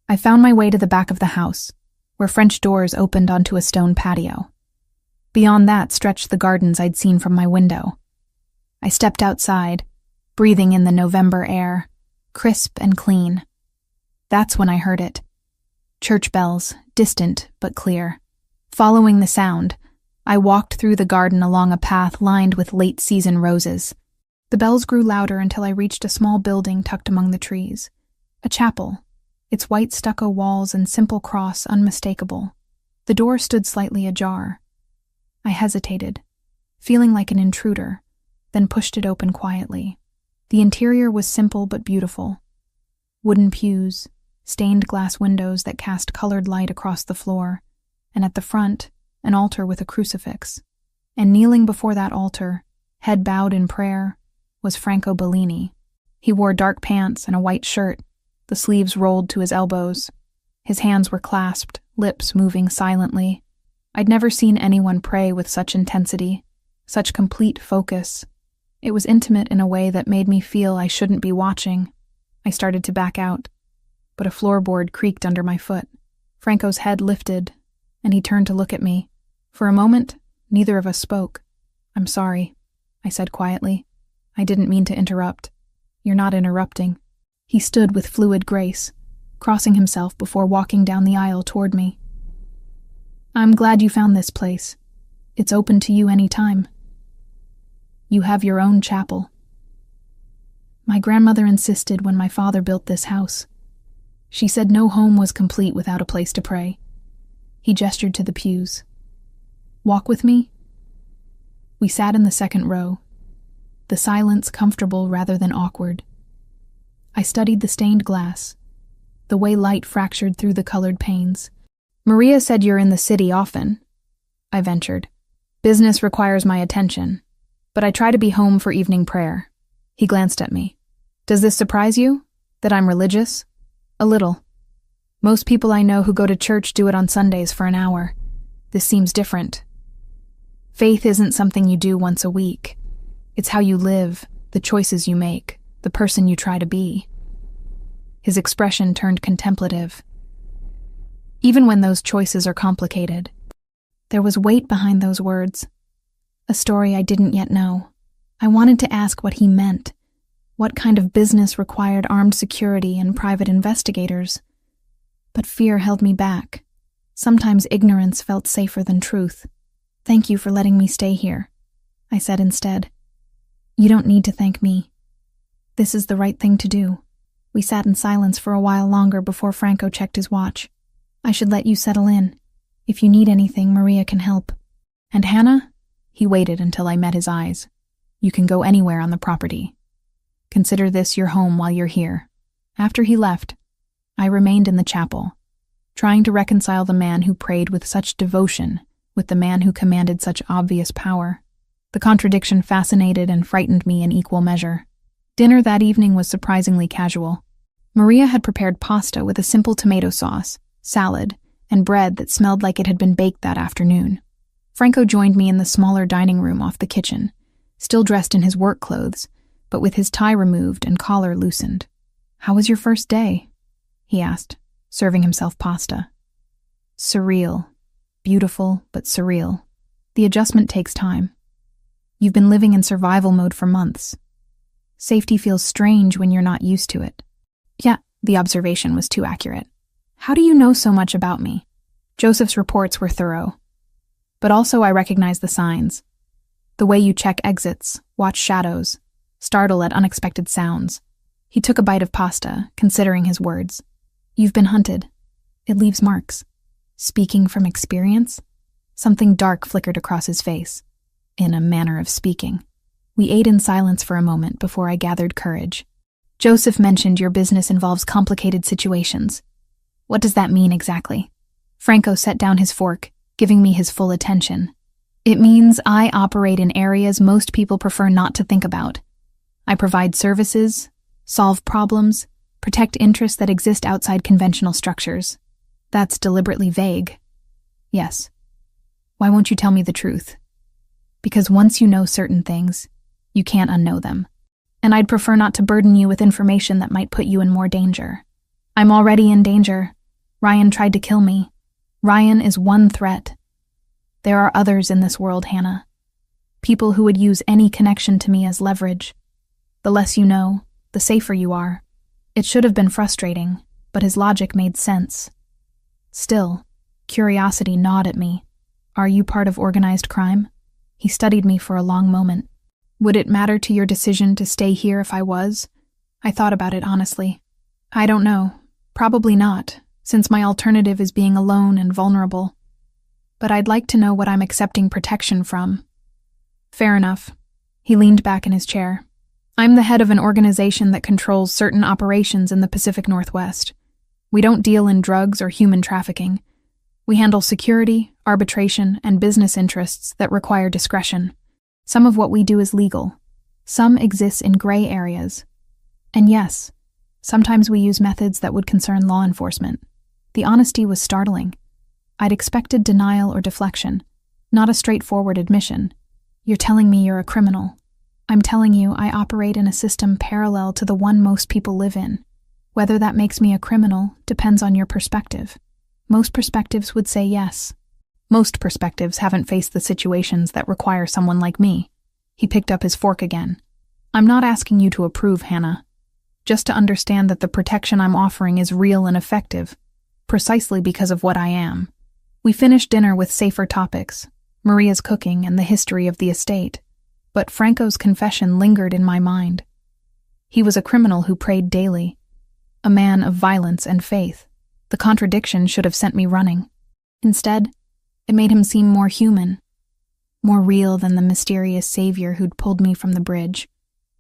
I found my way to the back of the house, where French doors opened onto a stone patio. Beyond that stretched the gardens I'd seen from my window. I stepped outside, breathing in the November air, crisp and clean. That's when I heard it. Church bells, distant but clear. Following the sound, I walked through the garden along a path lined with late-season roses. The bells grew louder until I reached a small building tucked among the trees. A chapel, its white stucco walls and simple cross unmistakable. The door stood slightly ajar. I hesitated, feeling like an intruder, then pushed it open quietly. The interior was simple but beautiful. Wooden pews, stained glass windows that cast colored light across the floor, and at the front, an altar with a crucifix. And kneeling before that altar, head bowed in prayer, was Franco Bellini. He wore dark pants and a white shirt, the sleeves rolled to his elbows. His hands were clasped, lips moving silently. I'd never seen anyone pray with such intensity, such complete focus. It was intimate in a way that made me feel I shouldn't be watching. I started to back out, but a floorboard creaked under my foot. Franco's head lifted, and he turned to look at me. For a moment, Neither of us spoke. "I'm sorry," I said quietly. "I didn't mean to interrupt." "You're not interrupting." He stood with fluid grace, crossing himself before walking down the aisle toward me. "I'm glad you found this place. It's open to you any time. You have your own chapel." My grandmother insisted when my father built this house. She said no home was complete without a place to pray. He gestured to the pews. "Walk with me?" We sat in the second row, the silence comfortable rather than awkward. I studied the stained glass, the way light fractured through the colored panes. "Maria said you're in the city often," I ventured. "Business requires my attention, but I try to be home for evening prayer." He glanced at me. "Does this surprise you, that I'm religious?" "A little. Most people I know who go to church do it on Sundays for an hour. This seems different. Faith isn't something you do once a week. It's how you live, the choices you make, the person you try to be." His expression turned contemplative. Even when those choices are complicated, there was weight behind those words, a story I didn't yet know. I wanted to ask what he meant. What kind of business required armed security and private investigators? But fear held me back. Sometimes ignorance felt safer than truth. "Thank you for letting me stay here," I said instead. "You don't need to thank me. This is the right thing to do." We sat in silence for a while longer before Franco checked his watch. "I should let you settle in. If you need anything, Maria can help." "And Hannah?" He waited until I met his eyes. "You can go anywhere on the property. Consider this your home while you're here." After he left, I remained in the chapel, trying to reconcile the man who prayed with such devotion with the man who commanded such obvious power. The contradiction fascinated and frightened me in equal measure. Dinner that evening was surprisingly casual. Maria had prepared pasta with a simple tomato sauce, salad, and bread that smelled like it had been baked that afternoon. Franco joined me in the smaller dining room off the kitchen, still dressed in his work clothes, but with his tie removed and collar loosened. "How was your first day?" he asked, serving himself pasta. "Surreal. Beautiful, but surreal. The adjustment takes time. You've been living in survival mode for months. Safety feels strange when you're not used to it." Yeah, the observation was too accurate. "How do you know so much about me?" Joseph's reports were thorough. But also I recognized the signs. The way you check exits, watch shadows, startle at unexpected sounds. He took a bite of pasta, considering his words. "You've been hunted. It leaves marks." Speaking from experience? Something dark flickered across his face, in a manner of speaking. We ate in silence for a moment before I gathered courage. "Joseph mentioned your business involves complicated situations. What does that mean exactly?" Franco set down his fork, giving me his full attention. "It means I operate in areas most people prefer not to think about. I provide services, solve problems, protect interests that exist outside conventional structures." "That's deliberately vague." "Yes. Why won't you tell me the truth?" "Because once you know certain things, you can't unknow them. And I'd prefer not to burden you with information that might put you in more danger. I'm already in danger. Ryan tried to kill me. Ryan is one threat. There are others in this world, Hannah. People who would use any connection to me as leverage. The less you know, the safer you are." It should have been frustrating, but his logic made sense. Still, curiosity gnawed at me. "Are you part of organized crime?" He studied me for a long moment. "Would it matter to your decision to stay here if I was?" I thought about it honestly. "I don't know. Probably not, since my alternative is being alone and vulnerable. But I'd like to know what I'm accepting protection from." "Fair enough." He leaned back in his chair. "I'm the head of an organization that controls certain operations in the Pacific Northwest. We don't deal in drugs or human trafficking. We handle security, arbitration, and business interests that require discretion. Some of what we do is legal. Some exists in gray areas. And yes, sometimes we use methods that would concern law enforcement." The honesty was startling. I'd expected denial or deflection, not a straightforward admission. "You're telling me you're a criminal." "I'm telling you I operate in a system parallel to the one most people live in. Whether that makes me a criminal depends on your perspective. Most perspectives would say yes." Most perspectives haven't faced the situations that require someone like me. He picked up his fork again. I'm not asking you to approve, Hannah. Just to understand that the protection I'm offering is real and effective, precisely because of what I am. We finished dinner with safer topics, Maria's cooking and the history of the estate, but Franco's confession lingered in my mind. He was a criminal who prayed daily, a man of violence and faith. The contradiction should have sent me running. Instead, it made him seem more human, more real than the mysterious savior who'd pulled me from the bridge.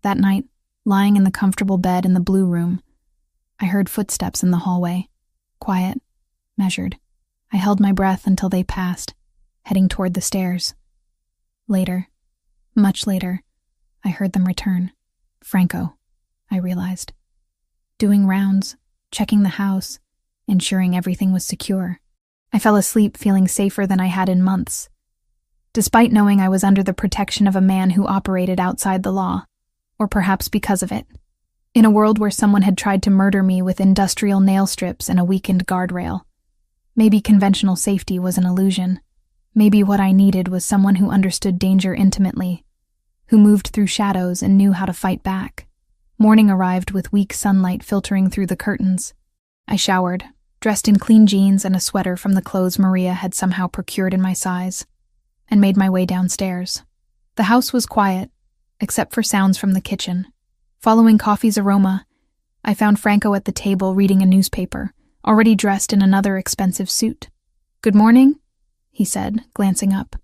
That night, lying in the comfortable bed in the blue room, I heard footsteps in the hallway. Quiet, measured. I held my breath until they passed, heading toward the stairs. Later, much later, I heard them return. Franco, I realized. Doing rounds, checking the house, ensuring everything was secure. I fell asleep feeling safer than I had in months, despite knowing I was under the protection of a man who operated outside the law, or perhaps because of it. In a world where someone had tried to murder me with industrial nail strips and a weakened guardrail. Maybe conventional safety was an illusion. Maybe what I needed was someone who understood danger intimately, who moved through shadows and knew how to fight back. Morning arrived with weak sunlight filtering through the curtains. I showered, dressed in clean jeans and a sweater from the clothes Maria had somehow procured in my size, and made my way downstairs. The house was quiet, except for sounds from the kitchen. Following coffee's aroma, I found Franco at the table reading a newspaper, already dressed in another expensive suit. "Good morning," he said, glancing up.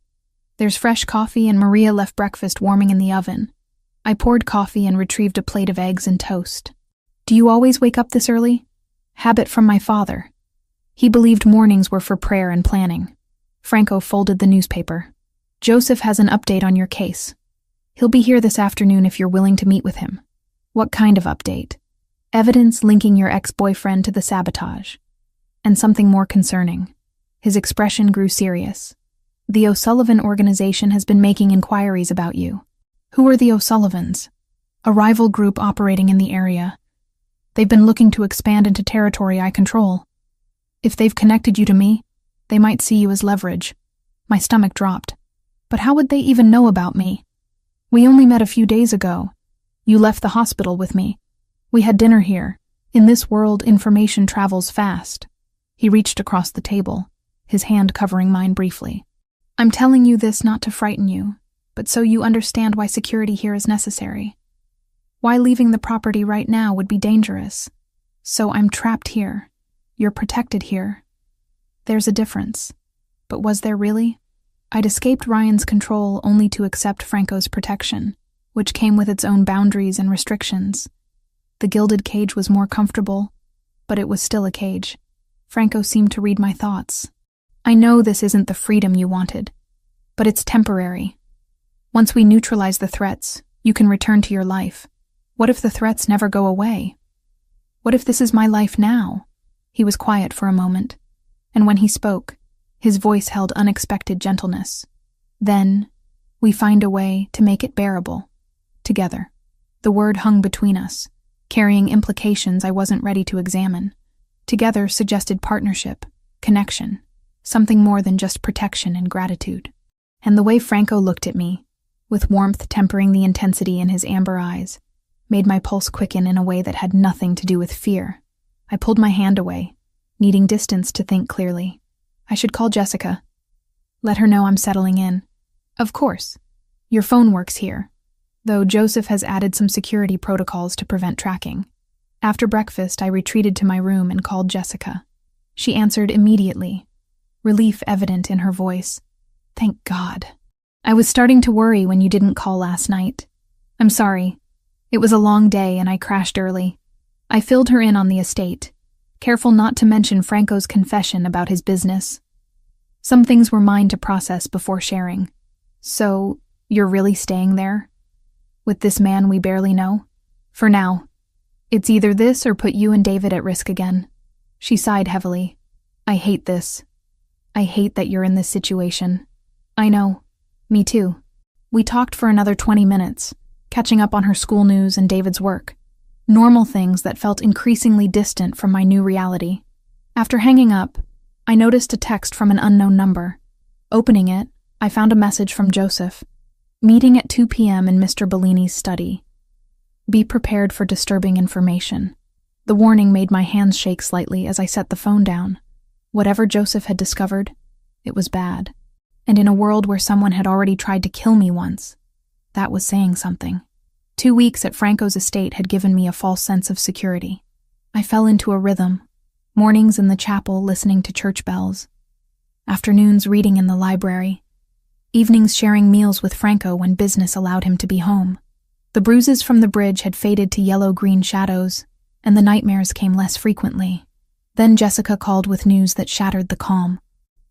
"There's fresh coffee and Maria left breakfast warming in the oven." I poured coffee and retrieved a plate of eggs and toast. "Do you always wake up this early?" "Habit from my father. He believed mornings were for prayer and planning." Franco folded the newspaper. "Joseph has an update on your case. He'll be here this afternoon if you're willing to meet with him." "What kind of update?" "Evidence linking your ex-boyfriend to the sabotage. And something more concerning." His expression grew serious. "The O'Sullivan organization has been making inquiries about you." "Who are the O'Sullivans?" "A rival group operating in the area. They've been looking to expand into territory I control. If they've connected you to me, they might see you as leverage." My stomach dropped. "But how would they even know about me? We only met a few days ago. You left the hospital with me. We had dinner here. In this world, information travels fast." He reached across the table, his hand covering mine briefly. "I'm telling you this not to frighten you, but so you understand why security here is necessary. Why leaving the property right now would be dangerous. So I'm trapped here. You're protected here. There's a difference. But was there really? I'd escaped Ryan's control only to accept Franco's protection, which came with its own boundaries and restrictions. The gilded cage was more comfortable, but it was still a cage. Franco seemed to read my thoughts. "I know this isn't the freedom you wanted, but it's temporary. Once we neutralize the threats, you can return to your life. What if the threats never go away? What if this is my life now?" He was quiet for a moment, and when he spoke, his voice held unexpected gentleness. "Then, we find a way to make it bearable. Together." The word hung between us, carrying implications I wasn't ready to examine. Together suggested partnership, connection, something more than just protection and gratitude. And the way Franco looked at me, with warmth tempering the intensity in his amber eyes, made my pulse quicken in a way that had nothing to do with fear. I pulled my hand away, needing distance to think clearly. "I should call Jessica. Let her know I'm settling in." "Of course. Your phone works here, though Joseph has added some security protocols to prevent tracking." After breakfast, I retreated to my room and called Jessica. She answered immediately, relief evident in her voice. "Thank God. I was starting to worry when you didn't call last night. I'm sorry. It was a long day and I crashed early." I filled her in on the estate, careful not to mention Franco's confession about his business. Some things were mine to process before sharing. "So, you're really staying there? With this man we barely know?" "For now. It's either this or put you and David at risk again." She sighed heavily. "I hate this. I hate that you're in this situation." "I know. Me too." We talked for another 20 minutes, catching up on her school news and David's work. Normal things that felt increasingly distant from my new reality. After hanging up, I noticed a text from an unknown number. Opening it, I found a message from Joseph. Meeting at 2 p.m. in Mr. Bellini's study. Be prepared for disturbing information. The warning made my hands shake slightly as I set the phone down. Whatever Joseph had discovered, it was bad. And in a world where someone had already tried to kill me once, that was saying something. 2 weeks at Franco's estate had given me a false sense of security. I fell into a rhythm. Mornings in the chapel listening to church bells. Afternoons reading in the library. Evenings sharing meals with Franco when business allowed him to be home. The bruises from the bridge had faded to yellow-green shadows, and the nightmares came less frequently. Then Jessica called with news that shattered the calm.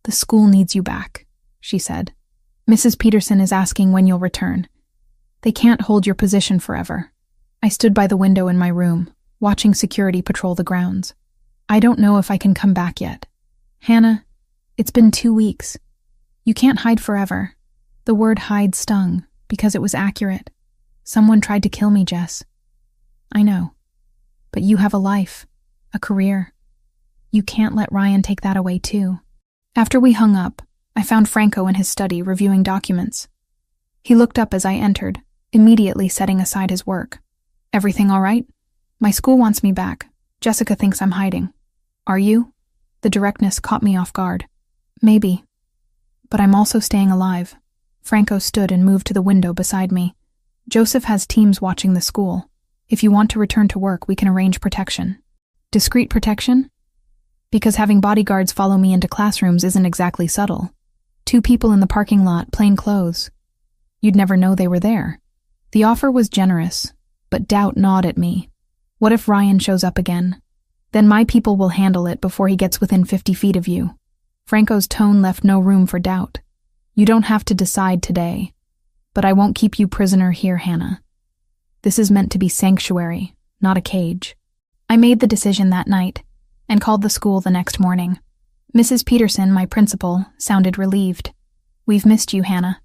The school needs you back, she said. Mrs. Peterson is asking when you'll return. They can't hold your position forever. I stood by the window in my room, watching security patrol the grounds. I don't know if I can come back yet. Hannah, it's been 2 weeks. You can't hide forever. The word hide stung, because it was accurate. Someone tried to kill me, Jess. I know. But you have a life, a career. You can't let Ryan take that away too. After we hung up, I found Franco in his study reviewing documents. He looked up as I entered, immediately setting aside his work. Everything all right? My school wants me back. Jessica thinks I'm hiding. Are you? The directness caught me off guard. Maybe. But I'm also staying alive. Franco stood and moved to the window beside me. Joseph has teams watching the school. If you want to return to work, we can arrange protection. Discreet protection? Because having bodyguards follow me into classrooms isn't exactly subtle. 2 people in the parking lot, plain clothes. You'd never know they were there. The offer was generous, but doubt gnawed at me. What if Ryan shows up again? Then my people will handle it before he gets within 50 feet of you. Franco's tone left no room for doubt. You don't have to decide today, but I won't keep you prisoner here, Hannah. This is meant to be sanctuary, not a cage. I made the decision that night and called the school the next morning. Mrs. Peterson, my principal, sounded relieved. We've missed you, Hannah.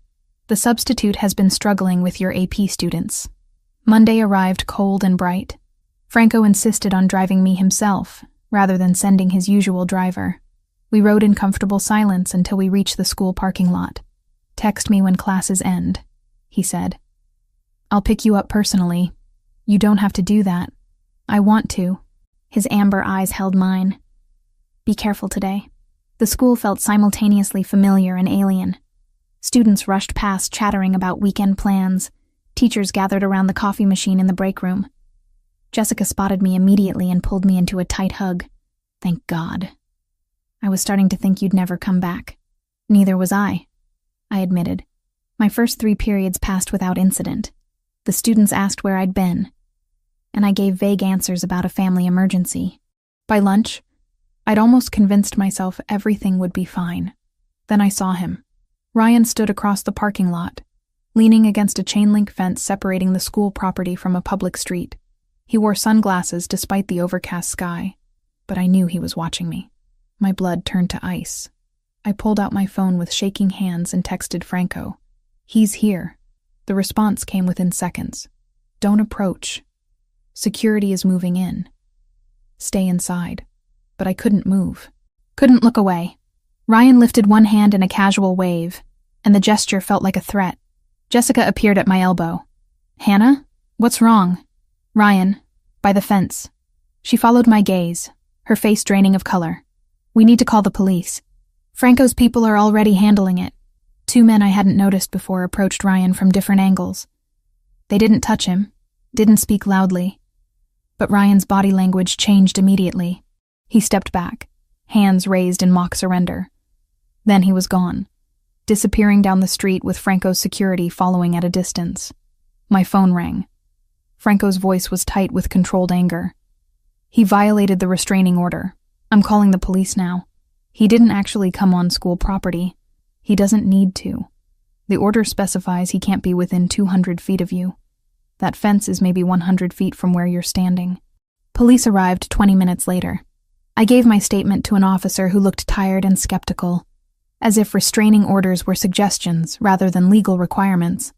The substitute has been struggling with your AP students. Monday arrived cold and bright. Franco insisted on driving me himself, rather than sending his usual driver. We rode in comfortable silence until we reached the school parking lot. Text me when classes end, he said. I'll pick you up personally. You don't have to do that. I want to. His amber eyes held mine. Be careful today. The school felt simultaneously familiar and alien. Students rushed past chattering about weekend plans. Teachers gathered around the coffee machine in the break room. Jessica spotted me immediately and pulled me into a tight hug. Thank God. I was starting to think you'd never come back. Neither was I admitted. My first 3 periods passed without incident. The students asked where I'd been, and I gave vague answers about a family emergency. By lunch, I'd almost convinced myself everything would be fine. Then I saw him. Ryan stood across the parking lot, leaning against a chain-link fence separating the school property from a public street. He wore sunglasses despite the overcast sky, but I knew he was watching me. My blood turned to ice. I pulled out my phone with shaking hands and texted Franco. He's here. The response came within seconds. Don't approach. Security is moving in. Stay inside. But I couldn't move. Couldn't look away. Ryan lifted one hand in a casual wave, and the gesture felt like a threat. Jessica appeared at my elbow. Hannah? What's wrong? Ryan, by the fence. She followed my gaze, her face draining of color. We need to call the police. Franco's people are already handling it. 2 men I hadn't noticed before approached Ryan from different angles. They didn't touch him, didn't speak loudly. But Ryan's body language changed immediately. He stepped back, hands raised in mock surrender. Then he was gone, disappearing down the street with Franco's security following at a distance. My phone rang. Franco's voice was tight with controlled anger. He violated the restraining order. I'm calling the police now. He didn't actually come on school property. He doesn't need to. The order specifies he can't be within 200 feet of you. That fence is maybe 100 feet from where you're standing. Police arrived 20 minutes later. I gave my statement to an officer who looked tired and skeptical, as if restraining orders were suggestions rather than legal requirements.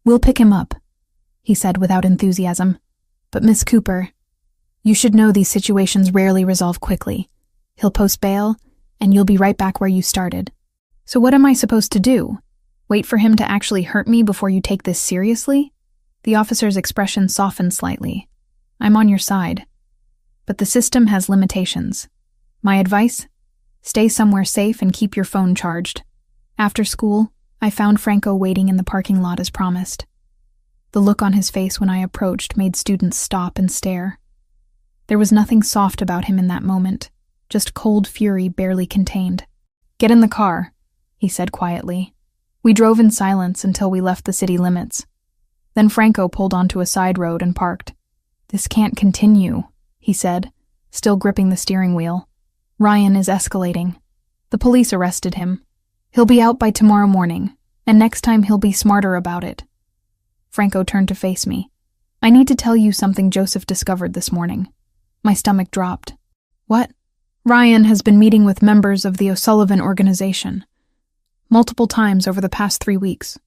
We'll pick him up, he said without enthusiasm. But Miss Cooper, you should know these situations rarely resolve quickly. He'll post bail, and you'll be right back where you started. So what am I supposed to do? Wait for him to actually hurt me before you take this seriously? The officer's expression softened slightly. I'm on your side. But the system has limitations. My advice? Stay somewhere safe and keep your phone charged. After school, I found Franco waiting in the parking lot as promised. The look on his face when I approached made students stop and stare. There was nothing soft about him in that moment, just cold fury barely contained. Get in the car, he said quietly. We drove in silence until we left the city limits. Then Franco pulled onto a side road and parked. This can't continue, he said, still gripping the steering wheel. Ryan is escalating. The police arrested him. He'll be out by tomorrow morning, and next time he'll be smarter about it. Franco turned to face me. I need to tell you something Joseph discovered this morning. My stomach dropped. What? Ryan has been meeting with members of the O'Sullivan organization. Multiple times over the past 3 weeks.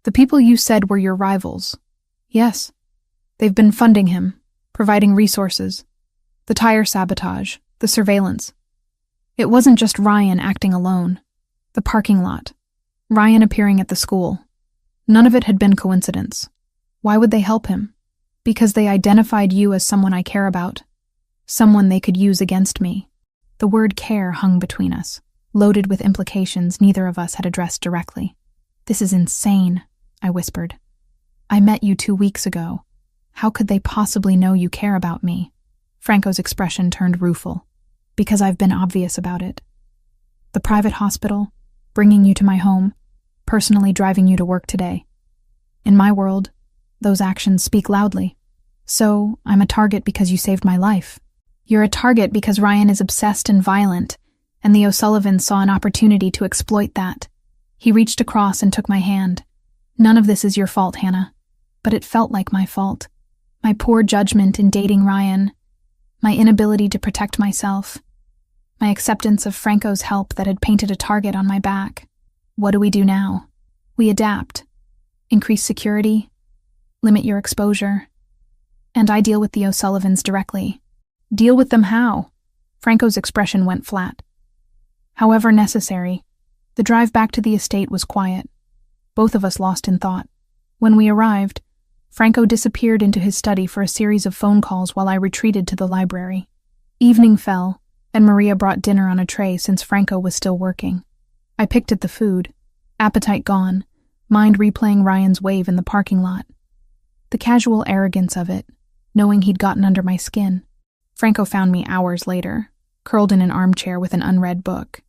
The people you said were your rivals. Yes. They've been funding him, providing resources. The tire sabotage, the surveillance. It wasn't just Ryan acting alone. The parking lot. Ryan appearing at the school. None of it had been coincidence. Why would they help him? Because they identified you as someone I care about. Someone they could use against me. The word care hung between us, loaded with implications neither of us had addressed directly. This is insane, I whispered. I met you 2 weeks ago. How could they possibly know you care about me? Franco's expression turned rueful. Because I've been obvious about it. The private hospital, bringing you to my home, personally driving you to work today. In my world, those actions speak loudly. So, I'm a target because you saved my life. You're a target because Ryan is obsessed and violent, and the O'Sullivans saw an opportunity to exploit that. He reached across and took my hand. None of this is your fault, Hannah. But it felt like my fault. My poor judgment in dating Ryan. My inability to protect myself. My acceptance of Franco's help that had painted a target on my back. What do we do now? We adapt. Increase security. Limit your exposure. And I deal with the O'Sullivans directly. Deal with them how? Franco's expression went flat. However necessary. The drive back to the estate was quiet. Both of us lost in thought. When we arrived, Franco disappeared into his study for a series of phone calls while I retreated to the library. Evening fell, and Maria brought dinner on a tray since Franco was still working. I picked at the food, appetite gone, mind replaying Ryan's wave in the parking lot. The casual arrogance of it, knowing he'd gotten under my skin. Franco found me hours later, curled in an armchair with an unread book.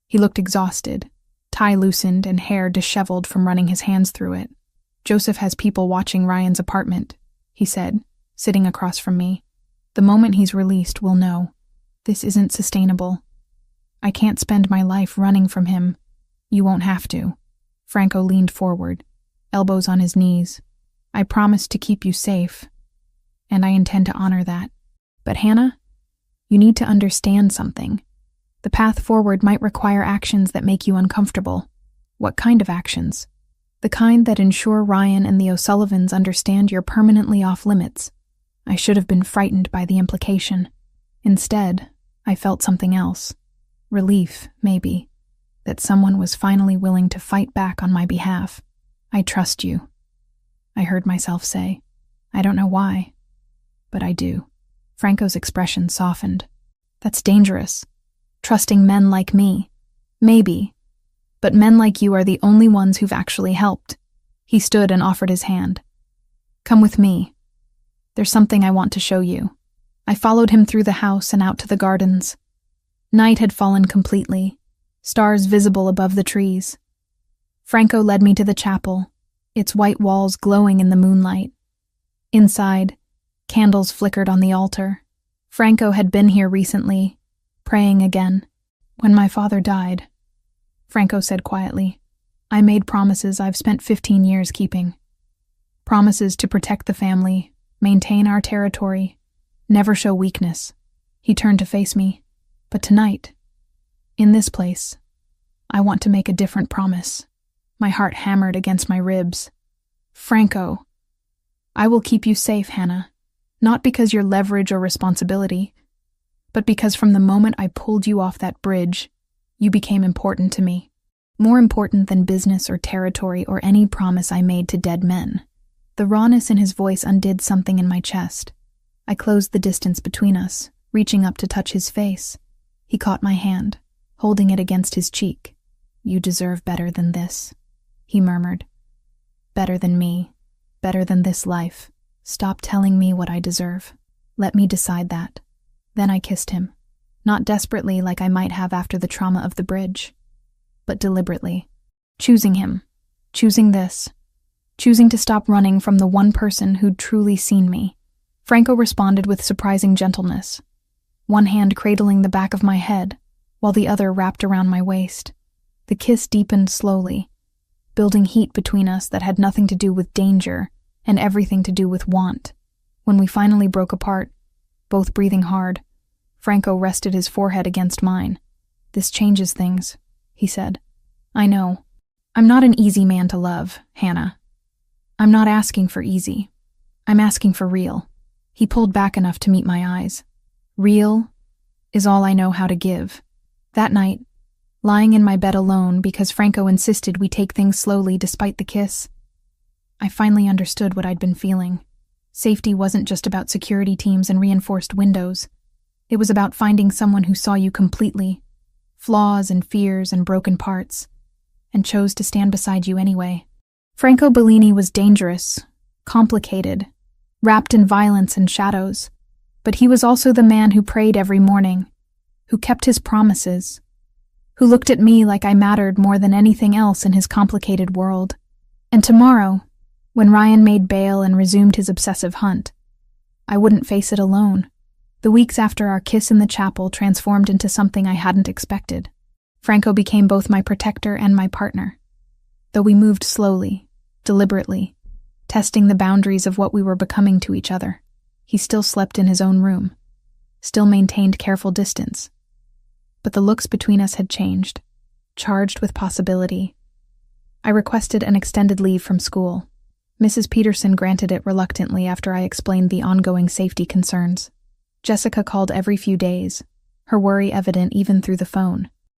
He looked exhausted, tie loosened and hair disheveled from running his hands through it. Joseph has people watching Ryan's apartment, he said, sitting across from me. The moment he's released, we'll know. This isn't sustainable. I can't spend my life running from him. You won't have to. Franco leaned forward, elbows on his knees. I promised to keep you safe, and I intend to honor that. But Hannah, you need to understand something. The path forward might require actions that make you uncomfortable. What kind of actions? The kind that ensure Ryan and the O'Sullivans understand you're permanently off limits. I should have been frightened by the implication. Instead, I felt something else. Relief, maybe, that someone was finally willing to fight back on my behalf. I trust you, I heard myself say. I don't know why, but I do. Franco's expression softened. That's dangerous. Trusting men like me. Maybe. But men like you are the only ones who've actually helped. He stood and offered his hand. Come with me. There's something I want to show you. I followed him through the house and out to the gardens. Night had fallen completely, stars visible above the trees. Franco led me to the chapel, its white walls glowing in the moonlight. Inside, candles flickered on the altar. Franco had been here recently, praying again. When my father died, Franco said quietly, I made promises I've spent 15 years keeping. Promises to protect the family, maintain our territory, never show weakness. He turned to face me. But tonight, in this place, I want to make a different promise. My heart hammered against my ribs. Franco, I will keep you safe, Hannah. Not because you're leverage or responsibility, but because from the moment I pulled you off that bridge, you became important to me. more important than business or territory or any promise I made to dead men. The rawness in his voice undid something in my chest. I closed the distance between us, reaching up to touch his face. He caught my hand, holding it against his cheek. "You deserve better than this," he murmured. "Better than me, better than this life. Stop telling me what I deserve. Let me decide that." Then I kissed him, not desperately like I might have after the trauma of the bridge, but deliberately, choosing him, choosing this, choosing to stop running from the one person who'd truly seen me. Franco responded with surprising gentleness, one hand cradling the back of my head, while the other wrapped around my waist. The kiss deepened slowly, building heat between us that had nothing to do with danger and everything to do with want. When we finally broke apart, both breathing hard, Franco rested his forehead against mine. "This changes things," he said. "I know. I'm not an easy man to love, Hannah. I'm not asking for easy. I'm asking for real." He pulled back enough to meet my eyes. "Real is all I know how to give." That night, lying in my bed alone because Franco insisted we take things slowly despite the kiss, I finally understood what I'd been feeling. Safety wasn't just about security teams and reinforced windows. It was about finding someone who saw you completely, flaws and fears and broken parts, and chose to stand beside you anyway. Franco Bellini was dangerous, complicated, wrapped in violence and shadows, but he was also the man who prayed every morning, who kept his promises, who looked at me like I mattered more than anything else in his complicated world. And tomorrow, when Ryan made bail and resumed his obsessive hunt, I wouldn't face it alone. The weeks after our kiss in the chapel transformed into something I hadn't expected. Franco became both my protector and my partner. Though we moved slowly, deliberately, testing the boundaries of what we were becoming to each other, he still slept in his own room, still maintained careful distance. But the looks between us had changed, charged with possibility. I requested an extended leave from school. Mrs. Peterson granted it reluctantly after I explained the ongoing safety concerns. Jessica called every few days, her worry evident even through the phone.